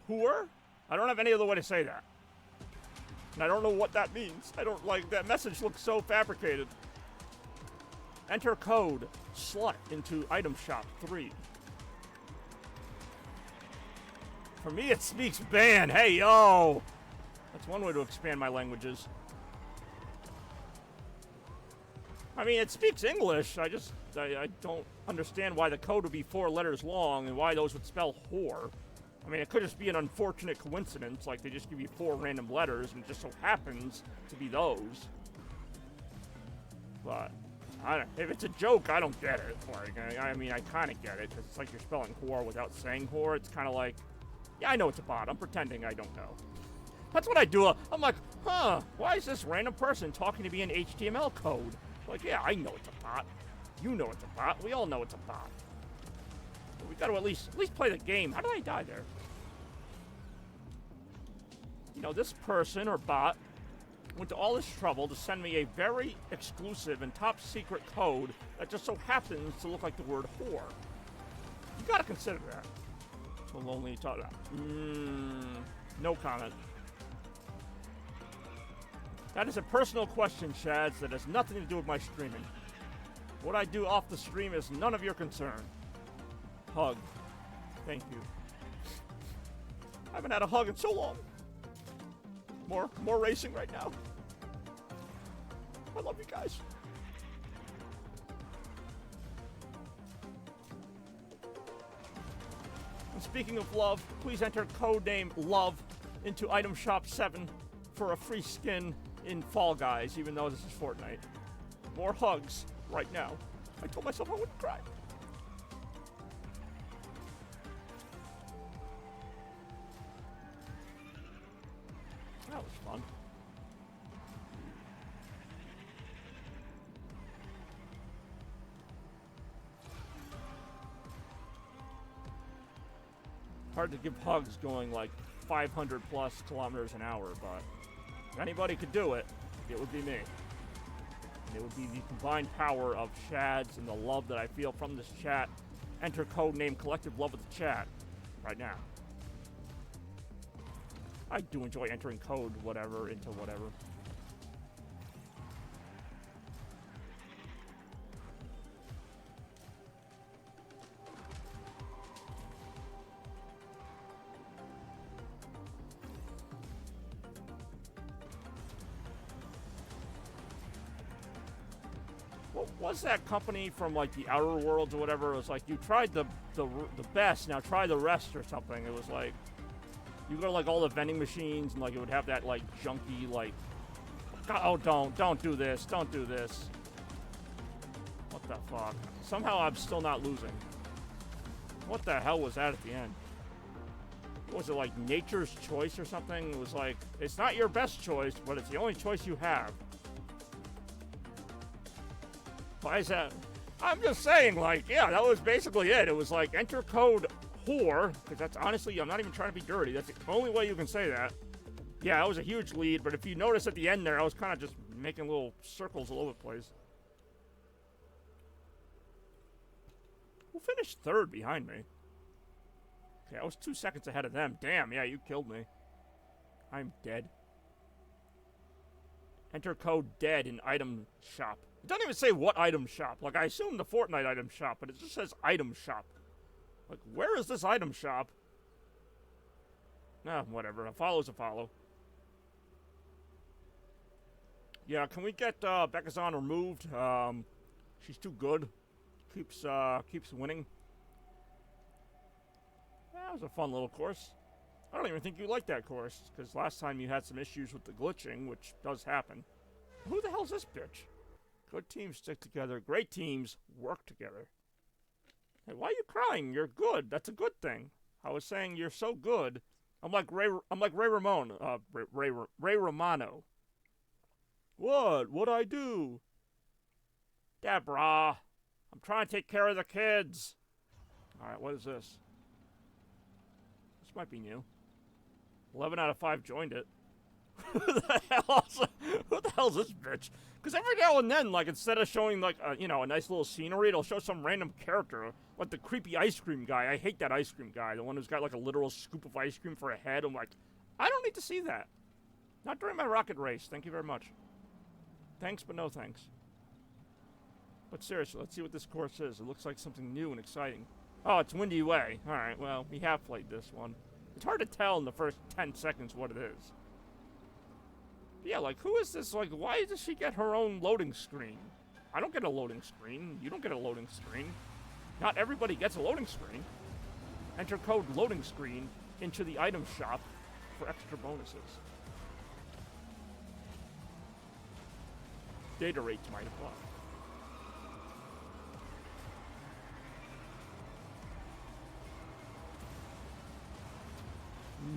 Whore? I don't have any other way to say that. And I don't know what that means. I don't like... That message looks so fabricated. Enter code SLUT into item shop 3. For me, it speaks ban. Hey, yo! That's one way to expand my languages. I mean, it speaks English. I don't understand why the code would be 4 letters long and why those would spell whore. I mean, it could just be an unfortunate coincidence, like they just give you 4 random letters and it just so happens to be those. But... if it's a joke, I don't get it. Like, I mean, I kind of get it. It's like you're spelling whore without saying whore. It's kind of like, yeah, I know it's a bot. I'm pretending I don't know. That's what I do. I'm like, huh, why is this random person talking to me in HTML code? Like, yeah, I know it's a bot. You know it's a bot. We all know it's a bot. But we got to at least play the game. How did I die there? You know, this person or bot went to all this trouble to send me a very exclusive and top secret code that just so happens to look like the word whore. You gotta consider that. So lonely talk about. No comment. That is a personal question, Shads, that has nothing to do with my streaming. What I do off the stream is none of your concern. Hug. Thank you. I haven't had a hug in so long. More racing right now. I love you guys. And speaking of love, please enter codename LOVE into Item Shop 7 for a free skin in Fall Guys, even though this is Fortnite. More hugs right now. I told myself I wouldn't cry. That was fun. Hard to give hugs going like 500 plus kilometers an hour, but if anybody could do it, it would be me. And it would be the combined power of Shads and the love that I feel from this chat. Enter codename Collective Love with the chat right now. I do enjoy entering code whatever into whatever. What was that company from like the Outer Worlds or whatever? It was like you tried the best, now try the rest or something. It was like you go to like all the vending machines and like it would have that like junky like, oh don't do this, don't do this. What the fuck? Somehow I'm still not losing. What the hell was that at the end? Was it like Nature's Choice or something? It was like, it's not your best choice, but it's the only choice you have. Why is that? I'm just saying, like, yeah, that was basically it. It was like, enter code whore, because that's honestly, I'm not even trying to be dirty. That's the only way you can say that. Yeah, that was a huge lead, but if you notice at the end there, I was kind of just making little circles all over the place. Who finished third behind me? Okay, I was 2 seconds ahead of them. Damn, yeah, you killed me. I'm dead. Enter code DEAD in item shop. It doesn't even say what item shop. Like, I assume the Fortnite item shop, but it just says item shop. Like, where is this item shop? Nah, whatever. A follow's a follow. Yeah, can we get Bekazan removed? She's too good. Keeps winning. That was a fun little course. I don't even think you liked that course, because last time you had some issues with the glitching, which does happen. Who the hell's this bitch? Good teams stick together. Great teams work together. Hey, why are you crying? You're good. That's a good thing. I was saying you're so good. I'm like Ray Ramon. Ray Romano. What? What'd I do? Deborah. I'm trying to take care of the kids. Alright, what is this? This might be new. 11 out of 5 joined it. Who the hell is this bitch? Because every now and then, like, instead of showing, like, a nice little scenery, it'll show some random character. Like the creepy ice cream guy. I hate that ice cream guy. The one who's got, like, a literal scoop of ice cream for a head. I'm like, I don't need to see that. Not during my rocket race. Thank you very much. Thanks, but no thanks. But seriously, let's see what this course is. It looks like something new and exciting. Oh, it's Windy Way. Alright, well, we have played this one. It's hard to tell in the first 10 seconds what it is. But yeah, like, who is this? Like, why does she get her own loading screen? I don't get a loading screen. You don't get a loading screen. Not everybody gets a loading screen. Enter code loading screen into the item shop for extra bonuses. Data rates might apply.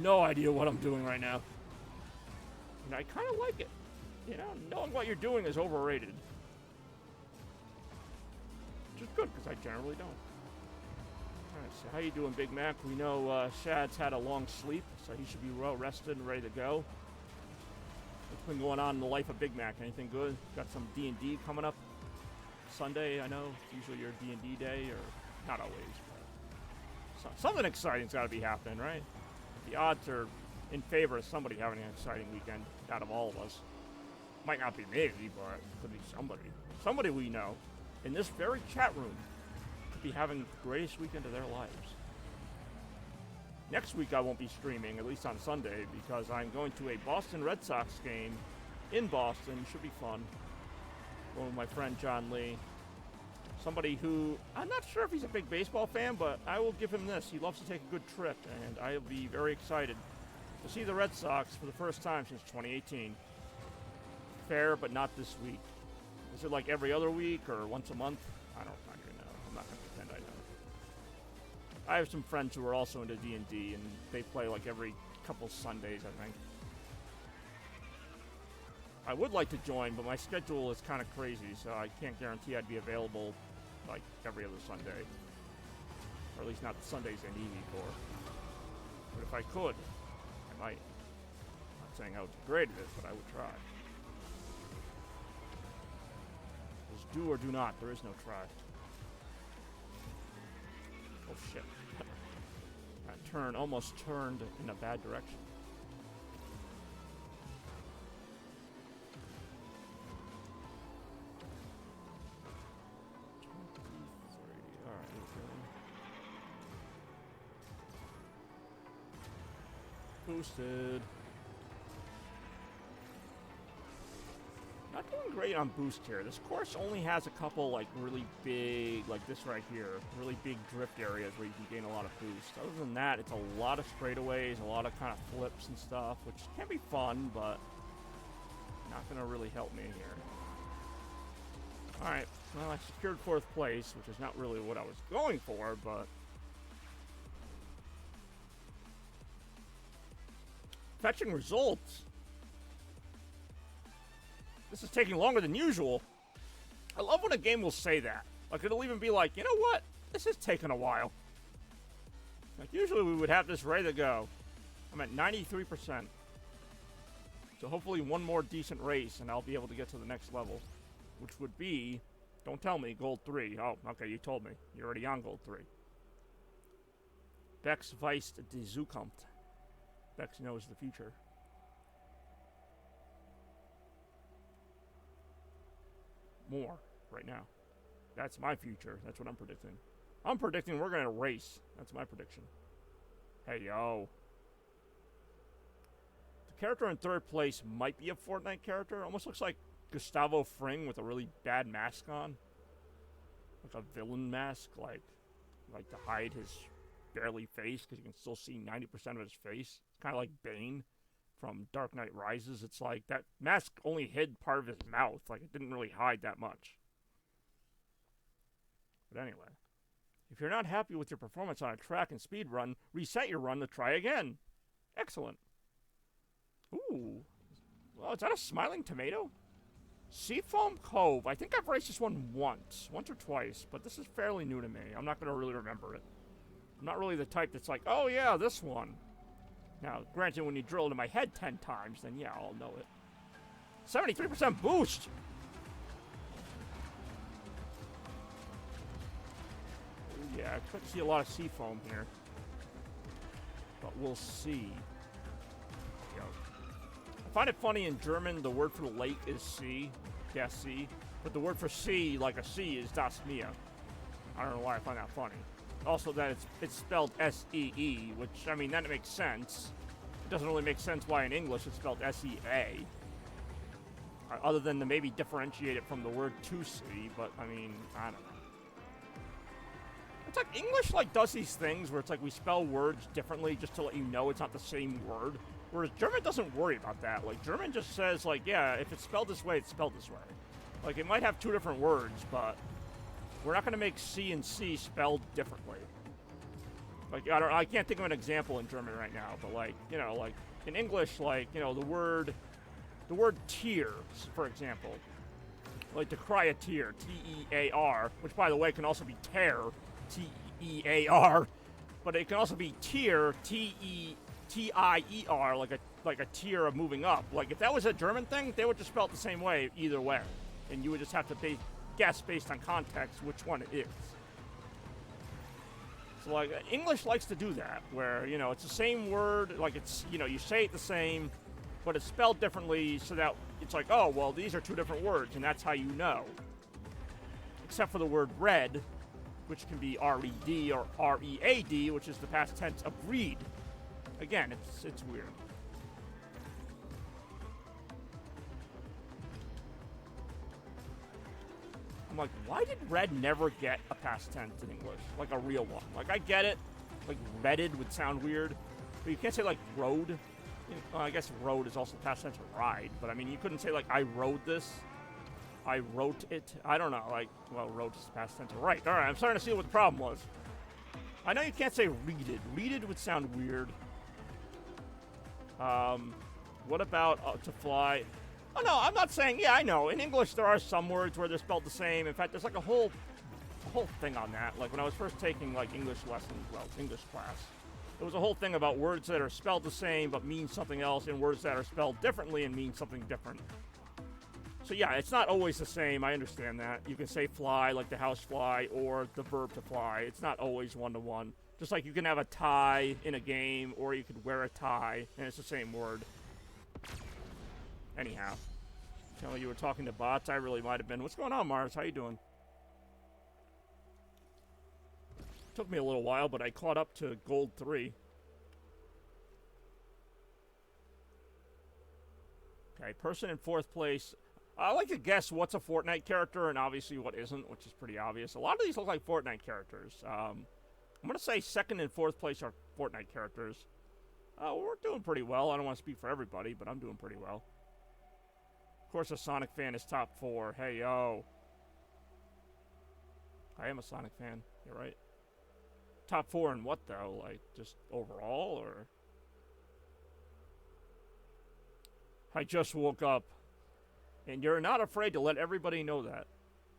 No idea what I'm doing right now. And I kind of like it. You know, knowing what you're doing is overrated. Which is good, because I generally don't. Alright, so how you doing, Big Mac? We know Shad's had a long sleep, so he should be well rested and ready to go. What's been going on in the life of Big Mac? Anything good? Got some D&D coming up Sunday, I know. It's usually your D&D day, or not always. But something exciting's got to be happening, right? The odds are in favor of somebody having an exciting weekend out of all of us. Might not be me, but it could be somebody. Somebody we know in this very chat room could be having the greatest weekend of their lives. Next week I won't be streaming, at least on Sunday, because I'm going to a Boston Red Sox game in Boston. Should be fun. Going with my friend John Lee. Somebody who, I'm not sure if he's a big baseball fan, but I will give him this. He loves to take a good trip, and I'll be very excited to see the Red Sox for the first time since 2018. Fair, but not this week. Is it like every other week or once a month? I don't even know. I'm not going to pretend I know. I have some friends who are also into D&D, and they play like every couple Sundays, I think. I would like to join, but my schedule is kind of crazy, so I can't guarantee I'd be available like every other Sunday. Or at least not the Sundays I need me for. But if I could, I might. I'm not saying I would be great at it, but I would try. There's do or do not. There is no try. Oh shit. That turn almost turned in a bad direction. Boosted. Not doing great on boost here. This course only has a couple like really big, like this right here, really big drift areas where you can gain a lot of boost. Other than that, it's a lot of straightaways, a lot of kind of flips and stuff, which can be fun, but not going to really help me here. Alright, well, I secured 4th place, which is not really what I was going for, but fetching results. This is taking longer than usual. I love when a game will say that. Like, it'll even be like, you know what? This is taking a while. Like, usually we would have this ready to go. I'm at 93%. So hopefully one more decent race and I'll be able to get to the next level. Which would be, don't tell me, Gold 3. Oh, okay, you told me. You're already on Gold 3. Bex Weist de Zukunft. Bex knows the future. More right now. That's my future. That's what I'm predicting. I'm predicting we're going to race. That's my prediction. Hey, yo. The character in 3rd place might be a Fortnite character. Almost looks like Gustavo Fring with a really bad mask on. Like a villain mask. Like to hide his barely face because you can still see 90% of his face. It's kind of like Bane from Dark Knight Rises. It's like that mask only hid part of his mouth. Like it didn't really hide that much. But anyway, if you're not happy with your performance on a track and speed run, reset your run to try again. Excellent. Ooh. Well, is that a smiling tomato? Seafoam Cove. I think I've raced this one once or twice, but this is fairly new to me. I'm not going to really remember it. I'm not really the type that's like, oh yeah, this one. Now, granted, when you drill into my head 10 times, then yeah, I'll know it. 73% boost! Ooh, yeah, I expect to see a lot of seafoam here. But we'll see. Yo. I find it funny in German, the word for the lake is See. Yeah, See. But the word for sea, like a sea, is Das Meer. I don't know why I find that funny. Also that it's spelled S-E-E, which, I mean, that makes sense. It doesn't really make sense why in English it's spelled S-E-A. Other than to maybe differentiate it from the word to see, but, I mean, I don't know. It's like English, like, does these things where it's like we spell words differently just to let you know it's not the same word. Whereas German doesn't worry about that. Like, German just says, like, yeah, if it's spelled this way, it's spelled this way. Like, it might have 2 different words, but we're not going to make C and C spelled differently. Like, I can't think of an example in German right now, but like, you know, like in English, like, you know, the word tear, for example, like to cry a tear, T-E-A-R, which by the way can also be tear, T-E-A-R, but it can also be tear, T-E-T-I-E-R, like a tear of moving up. Like if that was a German thing, they would just spell it the same way either way, and you would just have to guess based on context which one it is. So, like, English likes to do that, where, you know, it's the same word, like, it's, you know, you say it the same, but it's spelled differently so that it's like, oh, well, these are 2 different words, and that's how you know. Except for the word red, which can be R-E-D or R-E-A-D, which is the past tense of read. Again, it's weird. I'm like, why did red never get a past tense in English? Like a real one. Like, I get it. Like, redded would sound weird. But you can't say, like, rode. Well, I guess rode is also past tense of ride. But, I mean, you couldn't say, like, I rode this. I wrote it. I don't know. Like, well, wrote is past tense of right. All right, I'm starting to see what the problem was. I know you can't say readed. Readed would sound weird. What about to fly? Oh, no, I'm not saying, yeah, I know. In English, there are some words where they're spelled the same. In fact, there's like a whole thing on that. Like when I was first taking like English lessons, well, English class, there was a whole thing about words that are spelled the same but mean something else and words that are spelled differently and mean something different. So yeah, it's not always the same. I understand that. You can say fly like the house fly or the verb to fly. It's not always one-to-one. Just like you can have a tie in a game or you could wear a tie and it's the same word. Anyhow, tell me you were talking to bots. I really might have been. What's going on, Mars? How you doing? Took me a little while, but I caught up to Gold 3. Okay, person in 4th place. I like to guess what's a Fortnite character and obviously what isn't, which is pretty obvious. A lot of these look like Fortnite characters. I'm going to say 2nd and 4th place are Fortnite characters. We're doing pretty well. I don't want to speak for everybody, but I'm doing pretty well. Of course, a Sonic fan is top 4. Hey, yo. I am a Sonic fan. You're right. Top 4 in what, though? Like, just overall, or? I just woke up. And you're not afraid to let everybody know that.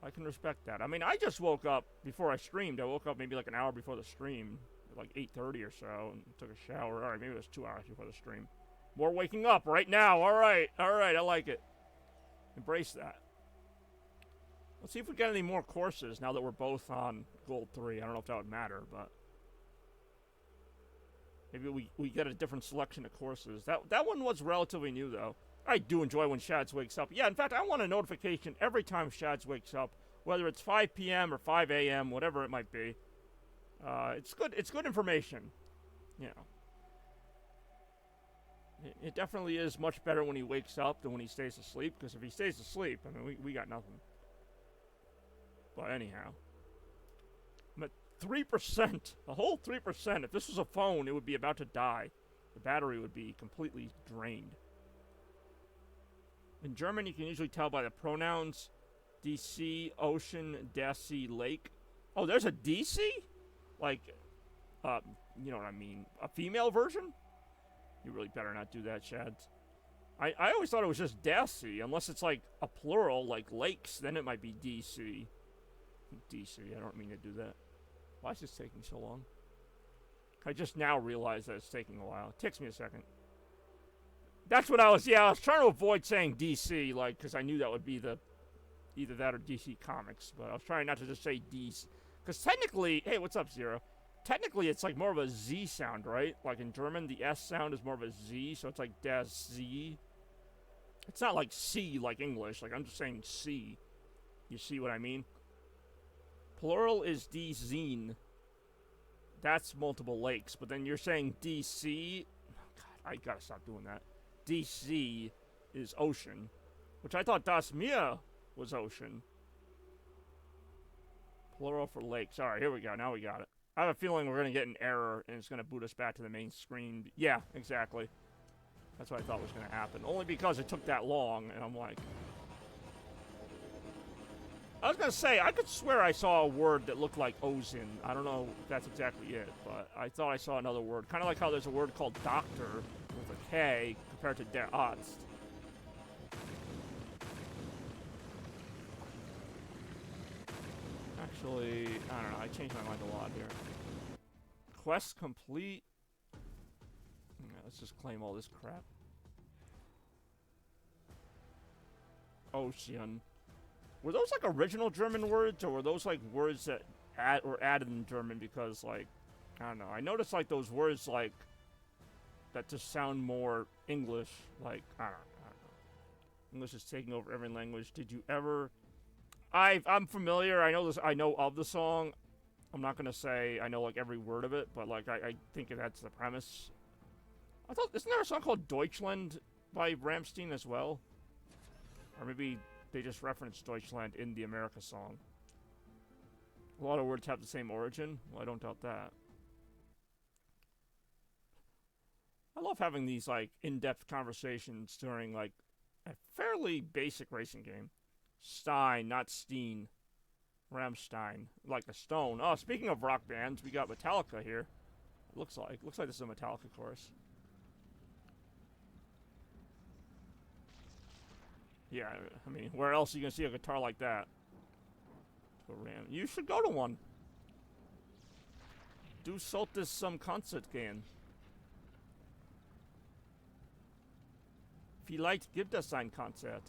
I can respect that. I mean, I just woke up before I streamed. I woke up maybe like an hour before the stream. Like 8:30 or so. And took a shower. Alright, maybe it was 2 hours before the stream. More waking up right now. Alright. Alright, I like it. Embrace that. Let's see if we get any more courses now that we're both on Gold 3. I don't know if that would matter, but... maybe we get a different selection of courses. That one was relatively new, though. I do enjoy when Shads wakes up. Yeah, in fact, I want a notification every time Shads wakes up, whether it's 5 p.m. or 5 a.m., whatever it might be. It's good information. You know. It definitely is much better when he wakes up than when he stays asleep, because if he stays asleep, I mean, we got nothing. But anyhow. I'm at 3%. A whole 3%. If this was a phone, it would be about to die. The battery would be completely drained. In German, you can usually tell by the pronouns DC, ocean, DC, lake. Oh, there's a DC? Like, you know what I mean. A female version? You really better not do that, Shads. I always thought it was just DC, unless it's like a plural, like lakes, then it might be DC. DC, I don't mean to do that. Why is this taking so long? I just now realized that it's taking a while. It takes me a second. That's what I was trying to avoid saying DC, like, because I knew that would be either that or DC Comics, but I was trying not to just say DC. Because technically, hey, what's up, Zero? Technically, it's like more of a Z sound, right? Like in German, the S sound is more of a Z, so it's like das Z. It's not like C like English, like I'm just saying C. You see what I mean? Plural is die Seen. That's multiple lakes, but then you're saying DC. Oh, God, I gotta stop doing that. DC is ocean, which I thought Das Meer was ocean. Plural for lakes. Alright, here we go. Now we got it. I have a feeling we're going to get an error, and it's going to boot us back to the main screen. Yeah, exactly. That's what I thought was going to happen. Only because it took that long, and I'm like... I was going to say, I could swear I saw a word that looked like Ozin. I don't know if that's exactly it, but I thought I saw another word. Kind of like how there's a word called doctor with a K compared to der Arzt. Actually, I don't know. I changed my mind a lot here. Quest complete. Yeah, let's just claim all this crap. Ocean. Were those like original German words, or were those like words that were added in German because, like, I don't know. I noticed like those words like that just sound more English. Like I don't know. English is taking over every language. Did you ever? I'm familiar. I know this. I know of the song. I'm not gonna say I know like every word of it, but like I think that's the premise. I thought, isn't there a song called Deutschland by Rammstein as well? Or maybe they just referenced Deutschland in the America song. A lot of words have the same origin. Well, I don't doubt that. I love having these, like, in-depth conversations during, like, a fairly basic racing game. Stein, not Steen. Rammstein. Like the stone. Oh, speaking of rock bands, we got Metallica here. It looks like this is a Metallica chorus. Yeah, I mean, where else are you gonna see a guitar like that? You should go to one. Du solltest some Konzert gehen. Vielleicht gibt es ein Konzert.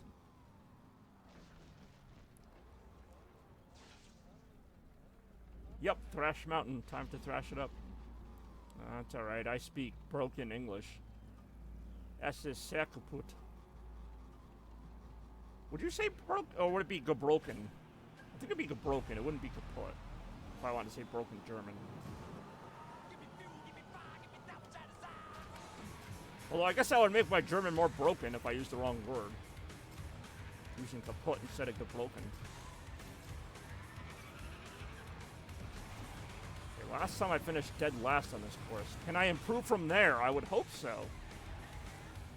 Yep, Thrash Mountain. Time to thrash it up. That's alright, I speak broken English. Es ist sehr kaputt. Would you say broke, or would it be gebroken? I think it'd be gebroken, it wouldn't be kaputt. If I wanted to say broken German. Although I guess that would make my German more broken if I used the wrong word. Using kaputt instead of gebroken. Okay, last time I finished dead last on this course. Can I improve from there? I would hope so.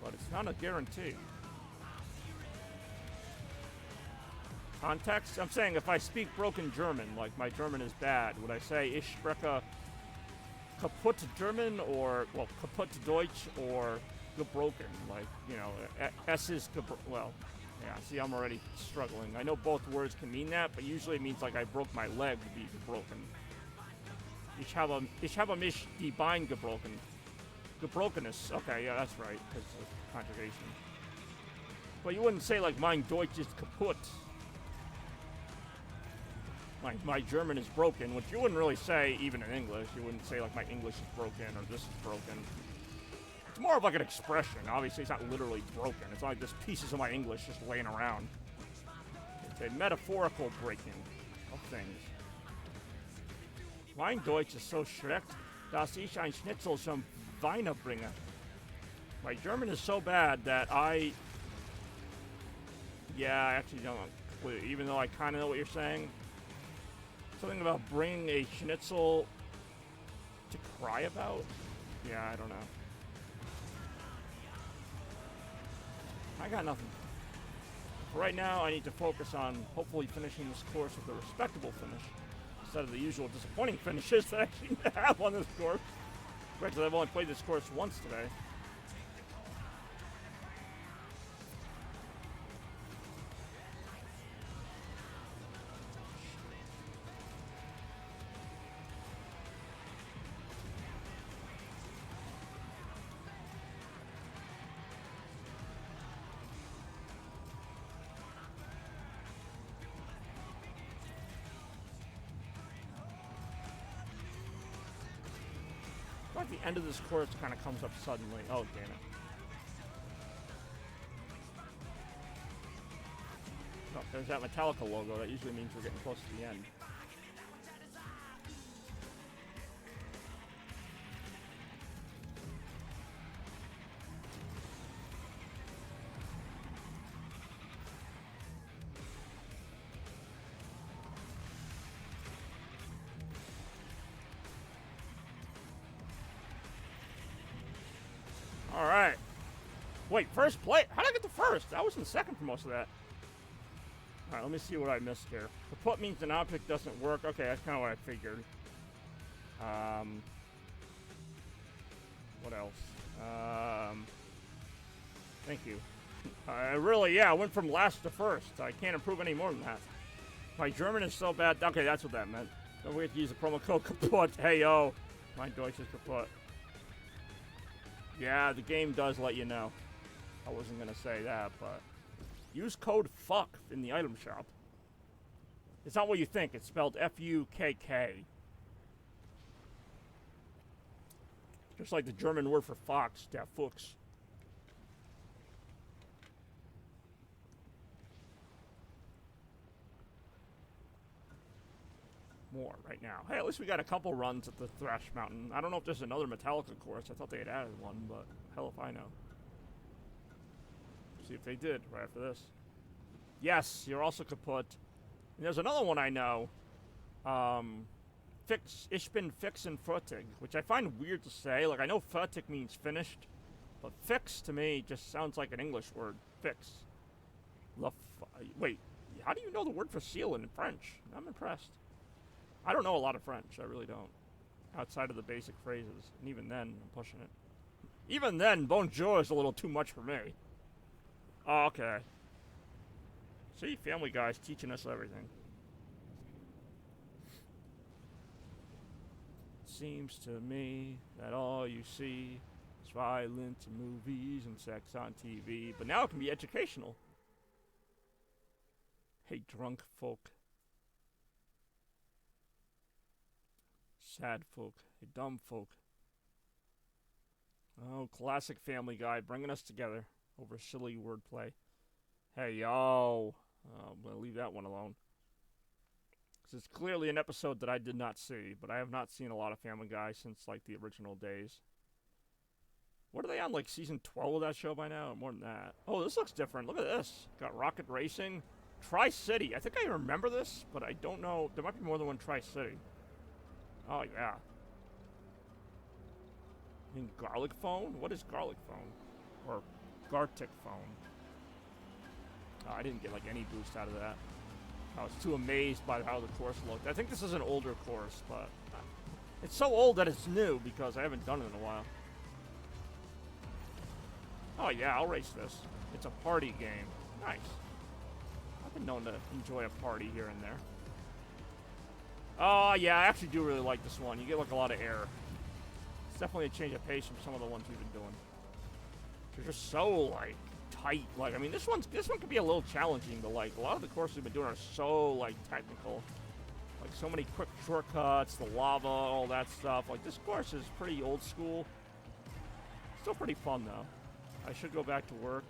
But it's not a guarantee. Context? I'm saying if I speak broken German, like my German is bad, would I say Ich spreche kaputt German, or, well, kaputt Deutsch, or gebroken? Like, you know, es ist well, yeah, see, I'm already struggling. I know both words can mean that, but usually it means like I broke my leg would be gebroken. Ich habe mich die Bein gebroken. Gebrokenness. Okay, yeah, that's right, because of conjugation. But you wouldn't say like mein Deutsch is kaputt. My German is broken, which you wouldn't really say even in English. You wouldn't say like my English is broken or this is broken. It's more of like an expression. Obviously, it's not literally broken. It's not like there's pieces of my English just laying around. It's a metaphorical breaking of things. Mein Deutsch ist so schlecht, dass ich ein Schnitzel zum Weine bringe. My German is so bad that I actually don't have a clue, even though I kind of know what you're saying. Something about bringing a schnitzel to cry about? Yeah, I don't know. I got nothing. For right now, I need to focus on hopefully finishing this course with a respectable finish, instead of the usual disappointing finishes that I seem to have on this course. Granted, I've only played this course once today. At the end of this course kind of comes up suddenly. Oh, damn it. Oh, there's that Metallica logo. That usually means we're getting close to the end. Alright. Wait, first place? How did I get the first? I was in second for most of that. Alright, let me see what I missed here. Kaput means an object doesn't work. Okay, that's kind of what I figured. What else? Thank you. I went from last to first. I can't improve any more than that. My German is so bad. Okay, that's what that meant. Don't forget to use the promo code kaput. Hey, yo. My Deutsch is kaput. Yeah, the game does let you know. I wasn't going to say that, but use code FUCK in the item shop. It's not what you think. It's spelled F-U-K-K. Just like the German word for fox, der Fuchs. more right now. Hey, at least we got a couple runs at the Thrash Mountain. I don't know if there's another Metallica course. I thought they had added one, but hell if I know. See if they did right after this. Yes, you're also kaput. And there's another one I know. Ich bin fix and fertig, which I find weird to say. Like, I know fertig means finished, but fix to me just sounds like an English word. Fix. Wait, how do you know the word for seal in French? I'm impressed. I don't know a lot of French. I really don't. Outside of the basic phrases. And even then, I'm pushing it. Even then, bonjour is a little too much for me. Oh, okay. See, Family Guy's teaching us everything. Seems to me that all you see is violence in movies and sex on TV. But now it can be educational. Hey, drunk folk. Sad folk. Hey, dumb folk. Oh, classic Family Guy bringing us together over silly wordplay. Hey, yo. I'm going to leave that one alone. This is clearly an episode that I did not see, but I have not seen a lot of Family Guy since, like, the original days. What are they on, like, season 12 of that show by now? Or more than that. Oh, this looks different. Look at this. Got Rocket Racing. Tri-City. I think I remember this, but I don't know. There might be more than one Tri-City. Oh, yeah. I mean, Garlic Phone? What is Garlic Phone? Or Gartic Phone? Oh, I didn't get, like, any boost out of that. I was too amazed by how the course looked. I think this is an older course, but it's so old that it's new because I haven't done it in a while. Oh yeah, I'll race this. It's a party game. Nice. I've been known to enjoy a party here and there. Oh yeah, I actually do really like this one. You get like a lot of air. It's definitely a change of pace from some of the ones we've been doing. They're just so like tight. Like, I mean, this one can be a little challenging to like. A lot of the courses we've been doing are so like technical. Like so many quick shortcuts, the lava, all that stuff. Like this course is pretty old school. Still pretty fun though. I should go back to work.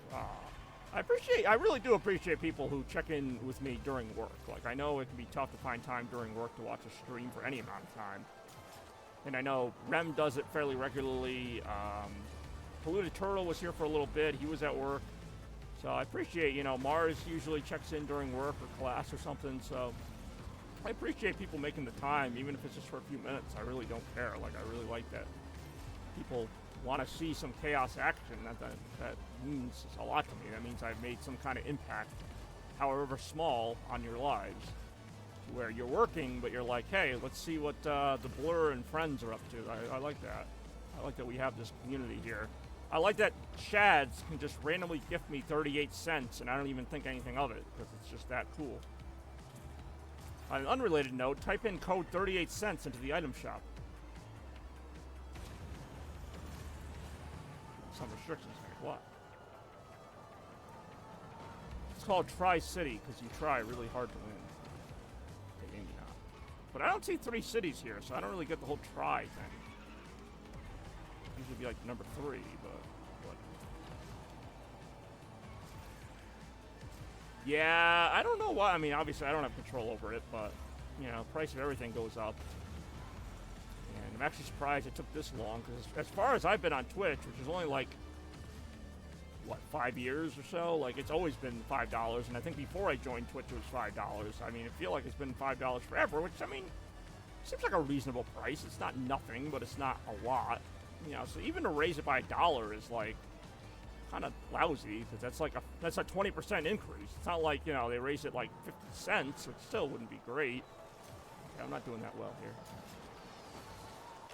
I really do appreciate people who check in with me during work. Like, I know it can be tough to find time during work to watch a stream for any amount of time. And I know Rem does it fairly regularly. Polluted Turtle was here for a little bit. He was at work. So I appreciate, you know, Mars usually checks in during work or class or something. So I appreciate people making the time, even if it's just for a few minutes. I really don't care. Like, I really like that people want to see some chaos action. That means a lot to me. That means I've made some kind of impact, however small, on your lives. Where you're working, but you're like, hey, let's see what the Blur and friends are up to. I like that. I like that we have this community here. I like that Shads can just randomly gift me 38 cents and I don't even think anything of it because it's just that cool. On an unrelated note, type in code 38 cents into the item shop. Some restrictions here. What? It's called Tri-City because you try really hard to win. Okay, maybe not. But I don't see 3 cities here, so I don't really get the whole try thing. Usually be like number 3, but what? Yeah, I don't know why. I mean, obviously I don't have control over it, but you know, price of everything goes up. And I'm actually surprised it took this long because as far as I've been on Twitch, which is only like what, 5 years or so, like it's always been $5. And I think before I joined Twitch it was $5. I mean, I feel like it's been $5 forever, which I mean seems like a reasonable price. It's not nothing, but it's not a lot. You know, so even to raise it by $1 is like kind of lousy because that's a 20% increase. It's not like, you know, they raise it like 50 cents, which still wouldn't be great. Okay, I'm not doing that well here.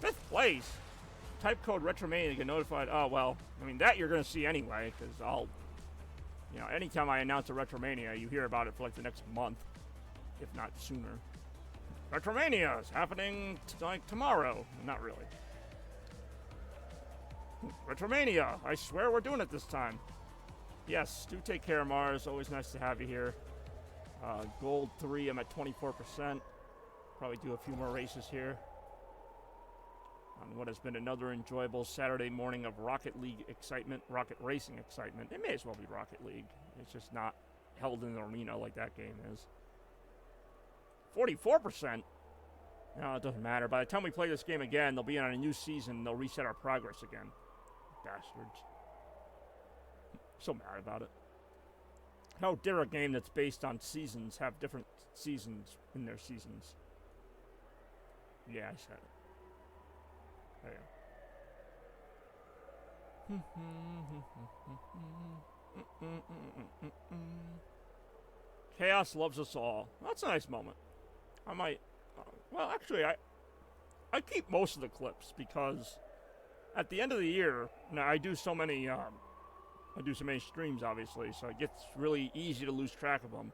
5th place. Type code Retromania to get notified. Oh well, I mean that you're gonna see anyway because you know, anytime I announce a Retromania, you hear about it for like the next month, if not sooner. Retromania is happening like tomorrow. Not really. Retromania! I swear we're doing it this time. Yes, do take care, Mars. Always nice to have you here. Gold 3, I'm at 24%. Probably do a few more races here. On what has been another enjoyable Saturday morning of Rocket League excitement, Rocket Racing excitement. It may as well be Rocket League. It's just not held in an arena like that game is. 44%? No, it doesn't matter. By the time we play this game again, they'll be on a new season. They'll reset our progress again. Bastards. So mad about it. How dare a game that's based on seasons have different seasons in their seasons? Yeah, I said it. There you go. Chaos loves us all. That's a nice moment. I might... well, actually, I keep most of the clips because at the end of the year, now I do so many streams, obviously, so it gets really easy to lose track of them.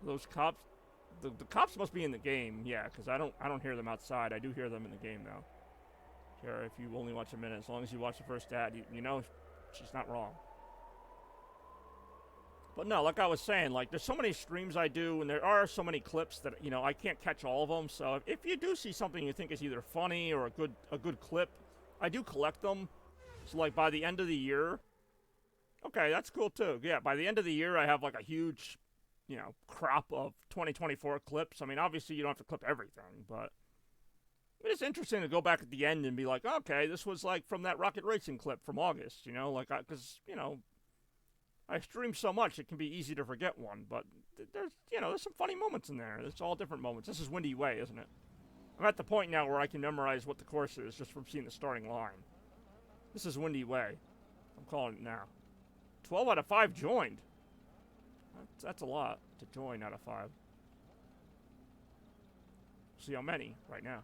Those cops, the cops must be in the game, yeah, because I don't hear them outside. I do hear them in the game though. Sure, if you only watch a minute, as long as you watch the first ad, you know she's not wrong. But no, like I was saying, like there's so many streams I do, and there are so many clips that I can't catch all of them. So if you do see something you think is either funny or a good clip, I do collect them. So like by the end of the year, okay, that's cool too. Yeah, by the end of the year, I have like a huge, crop of 2024 clips. I mean, obviously you don't have to clip everything, but it's interesting to go back at the end and be like, okay, this was like from that Rocket Racing clip from August, because I stream so much, it can be easy to forget one, but there's some funny moments in there. It's all different moments. This is Windy Way, isn't it? I'm at the point now where I can memorize what the course is just from seeing the starting line. This is Windy Way. I'm calling it now. 12 out of 5 joined. That's a lot to join out of 5. See how many right now.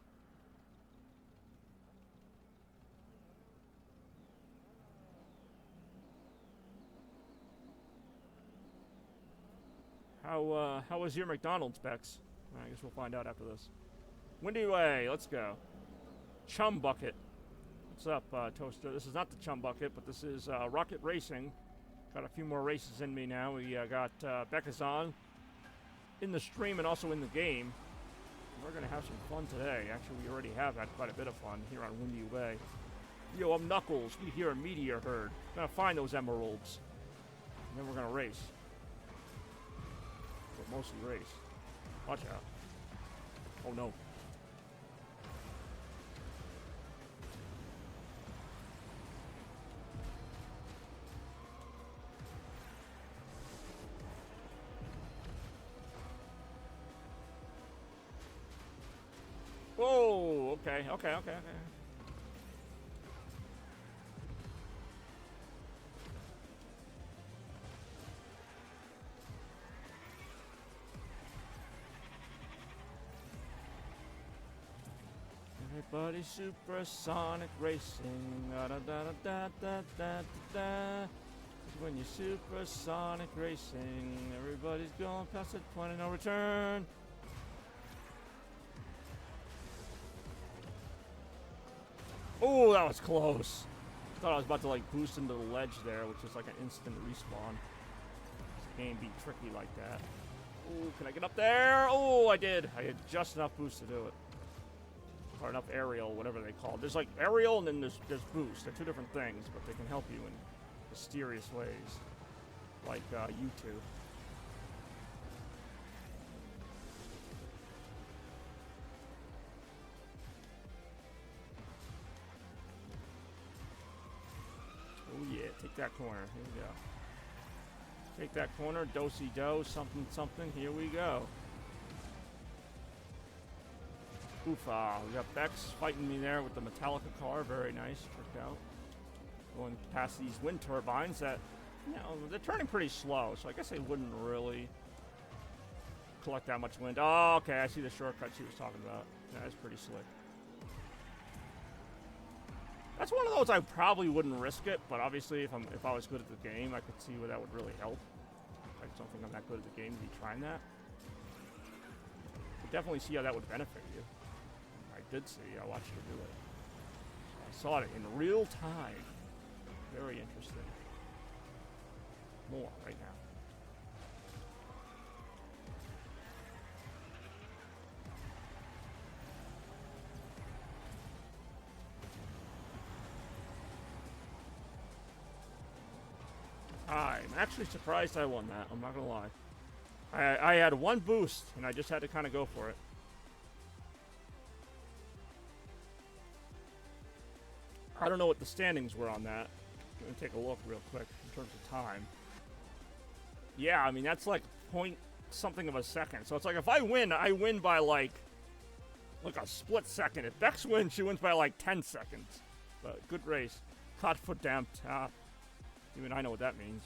How was your McDonald's, Bex? I guess we'll find out after this. Windy Way, let's go. Chum Bucket. What's up, Toaster? This is not the Chum Bucket, but this is Rocket Racing. Got a few more races in me now. We got Bekazan in the stream and also in the game. We're going to have some fun today. Actually, we already have had quite a bit of fun here on Windy Way. Yo, I'm Knuckles. We hear a meteor herd. Gonna find those emeralds. And then we're gonna race. But mostly race. Watch out. Oh no. Whoa, okay. Everybody's supersonic racing. Da da da da da da da. When you're supersonic racing, everybody's going past the point of no return. Oh, that was close. I thought I was about to like boost into the ledge there, which is like an instant respawn. This game be tricky like that. Oh, can I get up there? Oh, I did. I had just enough boost to do it. Or enough aerial, whatever they call it. There's like aerial and then there's boost. They're two different things, but they can help you in mysterious ways. Like YouTube. Oh yeah, take that corner. Here we go. Take that corner, do-si-do, something, something. Here we go. Oofa, we got Bex fighting me there with the Metallica car. Very nice, tricked out. Going past these wind turbines that, they're turning pretty slow, so I guess they wouldn't really collect that much wind. Oh, okay, I see the shortcut she was talking about. Yeah, that's pretty slick. That's one of those I probably wouldn't risk it, but obviously if I was good at the game, I could see where that would really help. I just don't think I'm that good at the game to be trying that. Could definitely see how that would benefit you. I did see. I watched her do it. I saw it in real time. Very interesting. More right now. I'm actually surprised I won that. I'm not gonna lie. I had one boost, and I just had to kind of go for it. I don't know what the standings were on that. I'm going to take a look real quick in terms of time. Yeah, I mean, that's like point something of a second. So it's like if I win by like a split second. If Bex wins, she wins by like 10 seconds. But good race. Caught foot damped. Even I know what that means.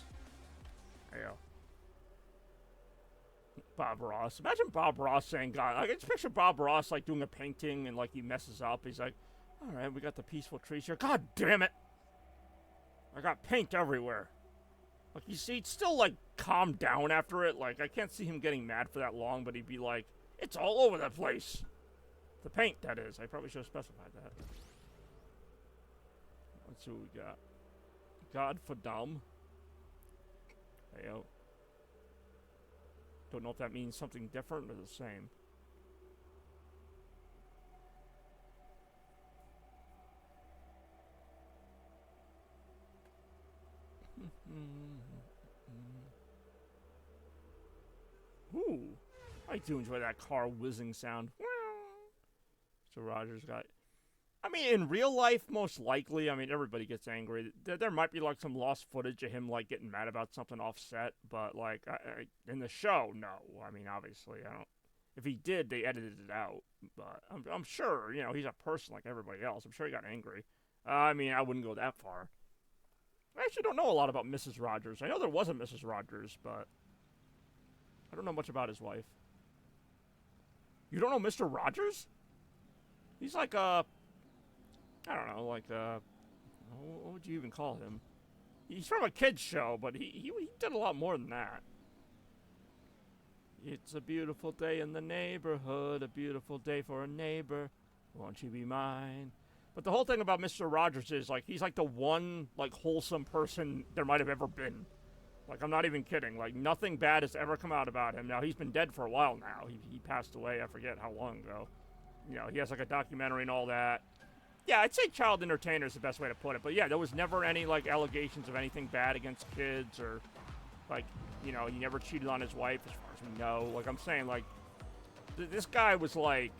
There you go. Bob Ross. Imagine Bob Ross saying, God, I just picture Bob Ross like doing a painting and like he messes up. He's like, all right, we got the peaceful trees here. God damn it. I got paint everywhere. Like, you see, it's still like calmed down after it. Like, I can't see him getting mad for that long, but he'd be like, it's all over the place. The paint, that is. I probably should have specified that. Let's see what we got. God for dumb. Hey, yo. Don't know if that means something different or the same. Ooh. I do enjoy that car whizzing sound. So Rogers got... I mean, in real life, most likely, I mean, everybody gets angry. There might be, like, some lost footage of him, like, getting mad about something offset, but, like, in the show, no. I mean, obviously, I don't... If he did, they edited it out, but I'm sure, you know, he's a person like everybody else. I'm sure he got angry. I mean, I wouldn't go that far. I actually don't know a lot about Mrs. Rogers. I know there was a Mrs. Rogers, but I don't know much about his wife. You don't know Mr. Rogers? He's like I don't know, like what would you even call him? He's from a kid's show, but he did a lot more than that. It's a beautiful day in the neighborhood, a beautiful day for a neighbor. Won't you be mine? But the whole thing about Mr. Rogers is, like, he's like the one, like, wholesome person there might have ever been. Like, I'm not even kidding. Like, nothing bad has ever come out about him. Now, he's been dead for a while now. He passed away, I forget how long ago. You know, he has, like, a documentary and all that. Yeah, I'd say child entertainer is the best way to put it. But, yeah, there was never any, like, allegations of anything bad against kids or, like, you know, he never cheated on his wife, as far as we know. Like, I'm saying, like, this guy was, like,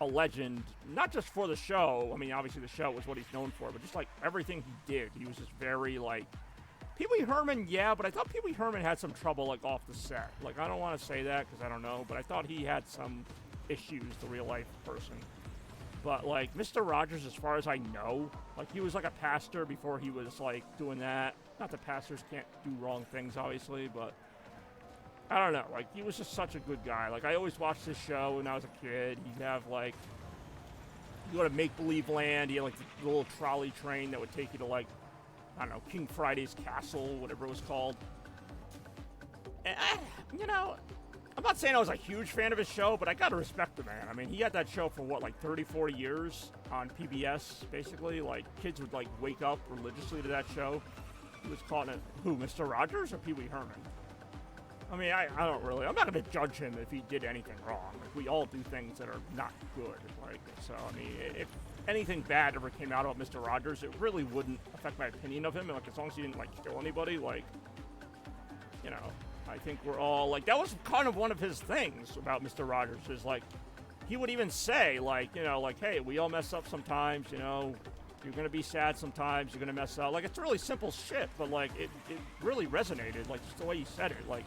a legend, not just for the show. I mean, obviously the show was what he's known for, but just, like, everything he did. He was just very, like... Pee-wee Herman, yeah, but I thought Pee-wee Herman had some trouble, like, off the set. Like, I don't want to say that, because I don't know, but I thought he had some issues, the real-life person. But, like, Mr. Rogers, as far as I know, like, he was, like, a pastor before he was, like, doing that. Not that pastors can't do wrong things, obviously, but... I don't know, like, he was just such a good guy. Like, I always watched this show when I was a kid. He'd have, like... You go to Make-Believe Land, he had, like, the little trolley train that would take you to, like... I don't know, King Friday's Castle, whatever it was called. And you know, I'm not saying I was a huge fan of his show, but I gotta respect the man. I mean, he had that show for, what, like 30, 40 years on PBS, basically. Like, kids would, like, wake up religiously to that show. He was calling it, who, Mr. Rogers or Pee-wee Herman? I mean, I don't really, I'm not gonna judge him if he did anything wrong. Like, we all do things that are not good. Like, so, I mean, if anything bad ever came out about Mr. Rogers, it really wouldn't affect my opinion of him. And, like, as long as he didn't, like, kill anybody, like, you know, I think we're all, like, that was kind of one of his things about Mr. Rogers, is, like, he would even say, like, you know, like, hey, we all mess up sometimes, you know, you're gonna be sad sometimes, you're gonna mess up. Like, it's really simple shit, but, like, it really resonated, like, just the way he said it, like,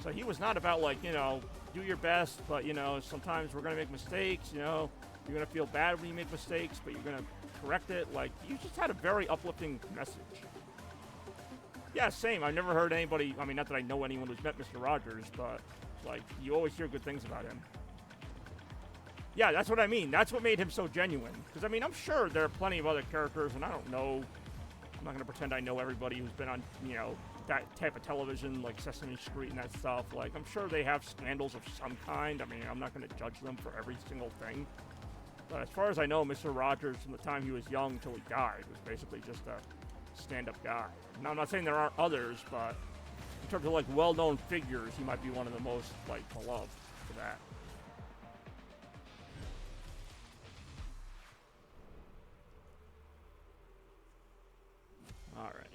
so he was not about, like, you know, do your best, but, you know, sometimes we're gonna make mistakes, you know, you're going to feel bad when you make mistakes, but you're going to correct it. Like, you just had a very uplifting message. Yeah, same. I've never heard anybody, I mean, not that I know anyone who's met Mr. Rogers, but, like, you always hear good things about him. Yeah, that's what I mean. That's what made him so genuine. Because, I mean, I'm sure there are plenty of other characters, and I don't know. I'm not going to pretend I know everybody who's been on, you know, that type of television, like Sesame Street and that stuff. Like, I'm sure they have scandals of some kind. I mean, I'm not going to judge them for every single thing. But as far as I know, Mr. Rogers, from the time he was young until he died, was basically just a stand-up guy. Now, I'm not saying there aren't others, but in terms of, like, well-known figures, he might be one of the most, like, beloved for that. Alright.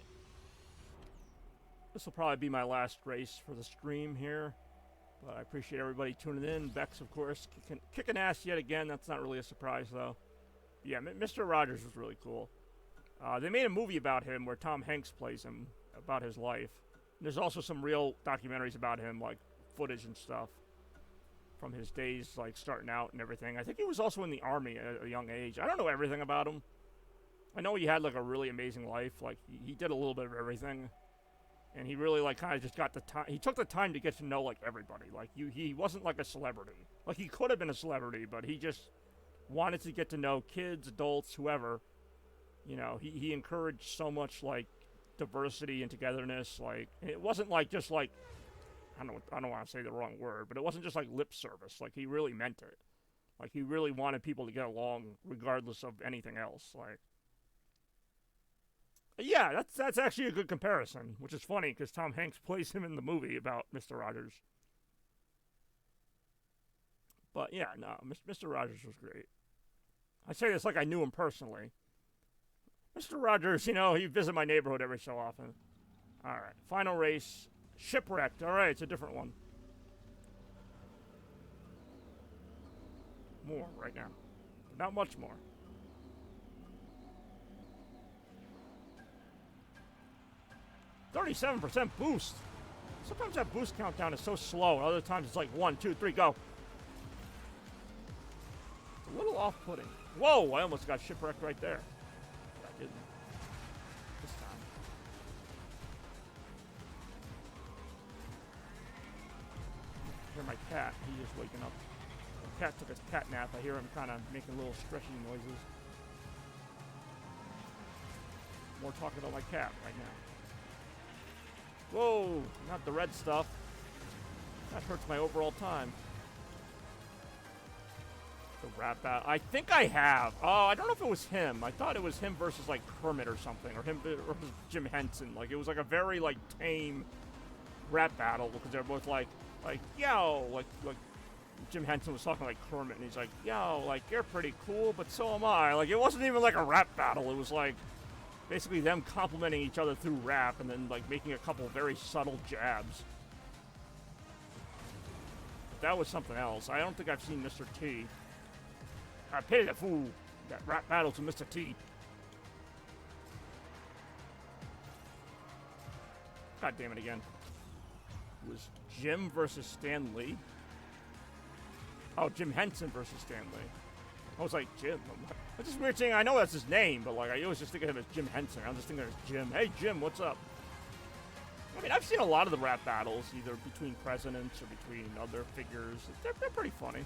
This will probably be my last race for the stream here. But I appreciate everybody tuning in. Bex, of course, kicking ass yet again. That's not really a surprise, though. Yeah, Mr. Rogers was really cool. They made a movie about him where Tom Hanks plays him, about his life. And there's also some real documentaries about him, like footage and stuff from his days, like starting out and everything. I think he was also in the Army at a young age. I don't know everything about him. I know he had like a really amazing life. Like he did a little bit of everything. And he really, like, kind of just got the time. He took the time to get to know, like, everybody. Like, he wasn't, like, a celebrity. Like, he could have been a celebrity, but he just wanted to get to know kids, adults, whoever. You know, he encouraged so much, like, diversity and togetherness. Like, it wasn't, like, just, like, I don't want to say the wrong word, but it wasn't just, like, lip service. Like, he really meant it. Like, he really wanted people to get along regardless of anything else. Like, yeah, that's actually a good comparison, which is funny because Tom Hanks plays him in the movie about Mr. Rogers. But yeah, no, Mr. Rogers was great. I say this like I knew him personally. Mr. Rogers, you know, he visited my neighborhood every so often. All right, final race, Shipwrecked. All right, it's a different one. More right now, not much more. 37% boost. Sometimes that boost countdown is so slow. Other times it's like 1, 2, 3, go. It's a little off-putting. Whoa, I almost got shipwrecked right there. I didn't. This time. I hear my cat. He's just waking up. The cat took his cat nap. I hear him kind of making little stretching noises. More talking about my cat right now. Whoa, not the red stuff. That hurts my overall time. The rap battle. I think I have. Oh, I don't know if it was him. I thought it was him versus like Kermit or something, or him or Jim Henson. Like it was like a very like tame rap battle because they're both like yo, like Jim Henson was talking like Kermit, and he's like, yo, like you're pretty cool, but so am I. Like it wasn't even like a rap battle. It was like basically them complimenting each other through rap and then like making a couple very subtle jabs. But that was something else. I don't think I've seen Mr. T. I pity the fool that rap battles with Mr. T. God damn it again. It was Jim versus Stan Lee. Oh, Jim Henson versus Stan Lee. I was like, Jim. It's just weird saying I know that's his name, but like I always just think of him as Jim Henson. I'm just thinking of Jim. Hey, Jim, what's up? I mean, I've seen a lot of the rap battles, either between presidents or between other figures. They're pretty funny.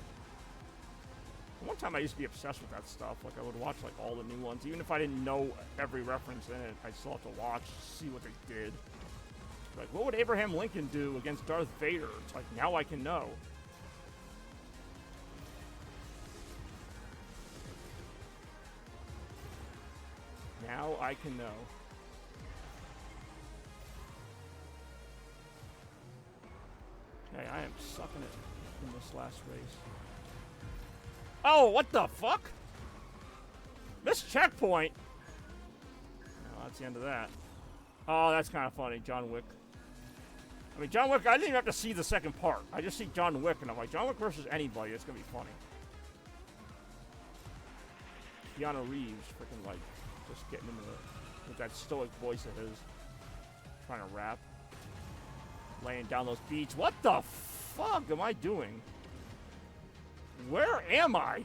One time I used to be obsessed with that stuff. Like I would watch like all the new ones, even if I didn't know every reference in it. I still have to watch, see what they did. Like, what would Abraham Lincoln do against Darth Vader? It's like now I can know. Now I can know. Okay, I am sucking it in this last race. Oh, what the fuck? Missed checkpoint. Oh, that's the end of that. Oh, that's kind of funny. John Wick. I mean, John Wick, I didn't even have to see the second part. I just see John Wick, and I'm like, John Wick versus anybody, it's going to be funny. Keanu Reeves, freaking, like, just getting into it with that stoic voice of his. Trying to rap. Laying down those beats. What the fuck am I doing? Where am I?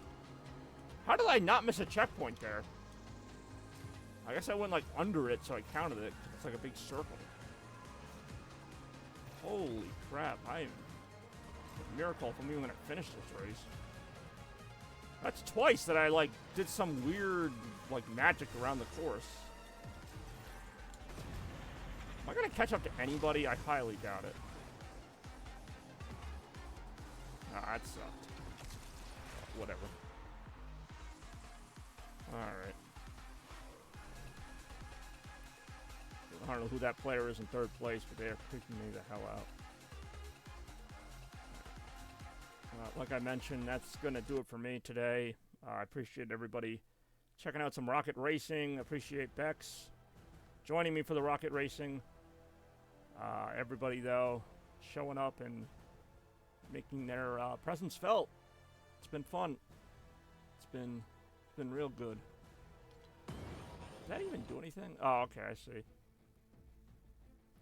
How did I not miss a checkpoint there? I guess I went like under it, so I counted it. It's like a big circle. Holy crap, I am a miracle if I'm even gonna finish this race. That's twice that I like did some weird like magic around the course. Am I gonna catch up to anybody? I highly doubt it. Ah, that sucked. Whatever. Alright. I don't know who that player is in third place, but they are kicking me the hell out. Like I mentioned, that's going to do it for me today. I appreciate everybody checking out some rocket racing. Appreciate Bex joining me for the rocket racing. Everybody, though, showing up and making their presence felt. It's been fun. It's been real good. Did that even do anything? Oh, okay, I see.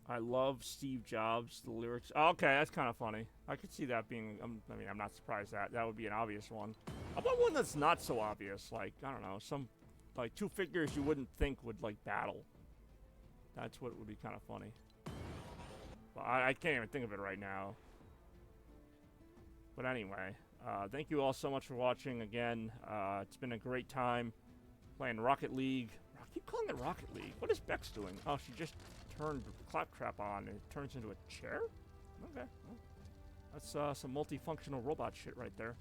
I love Steve Jobs, the lyrics. Oh, okay, that's kind of funny. I could see that being, I mean, I'm not surprised that would be an obvious one. How about one that's not so obvious? Like, I don't know, some, like, two figures you wouldn't think would, like, battle. That's what would be kind of funny. But I can't even think of it right now. But anyway, thank you all so much for watching again. It's been a great time playing Rocket League. I keep calling it Rocket League. What is Bex doing? Oh, she just turned Claptrap on and it turns into a chair? Okay. Well, that's some multifunctional robot shit right there.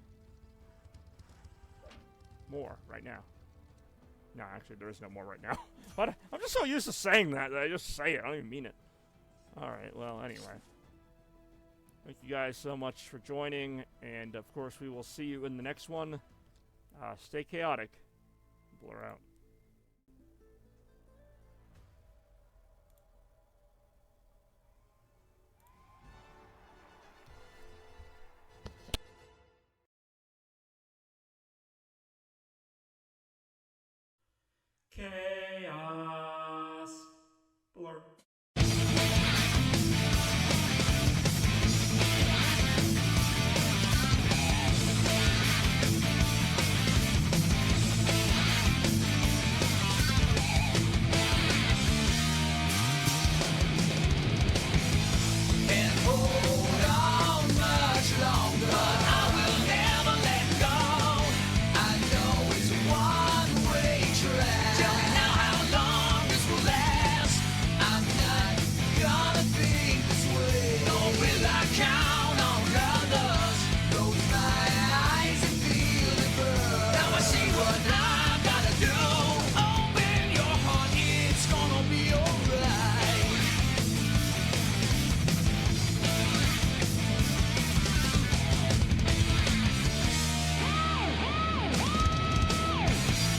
More right now. No, actually, there is no more right now. But I'm just so used to saying that I just say it. I don't even mean it. Alright, well, anyway. Thank you guys so much for joining. And, of course, we will see you in the next one. Stay chaotic. Blur out. Chaos.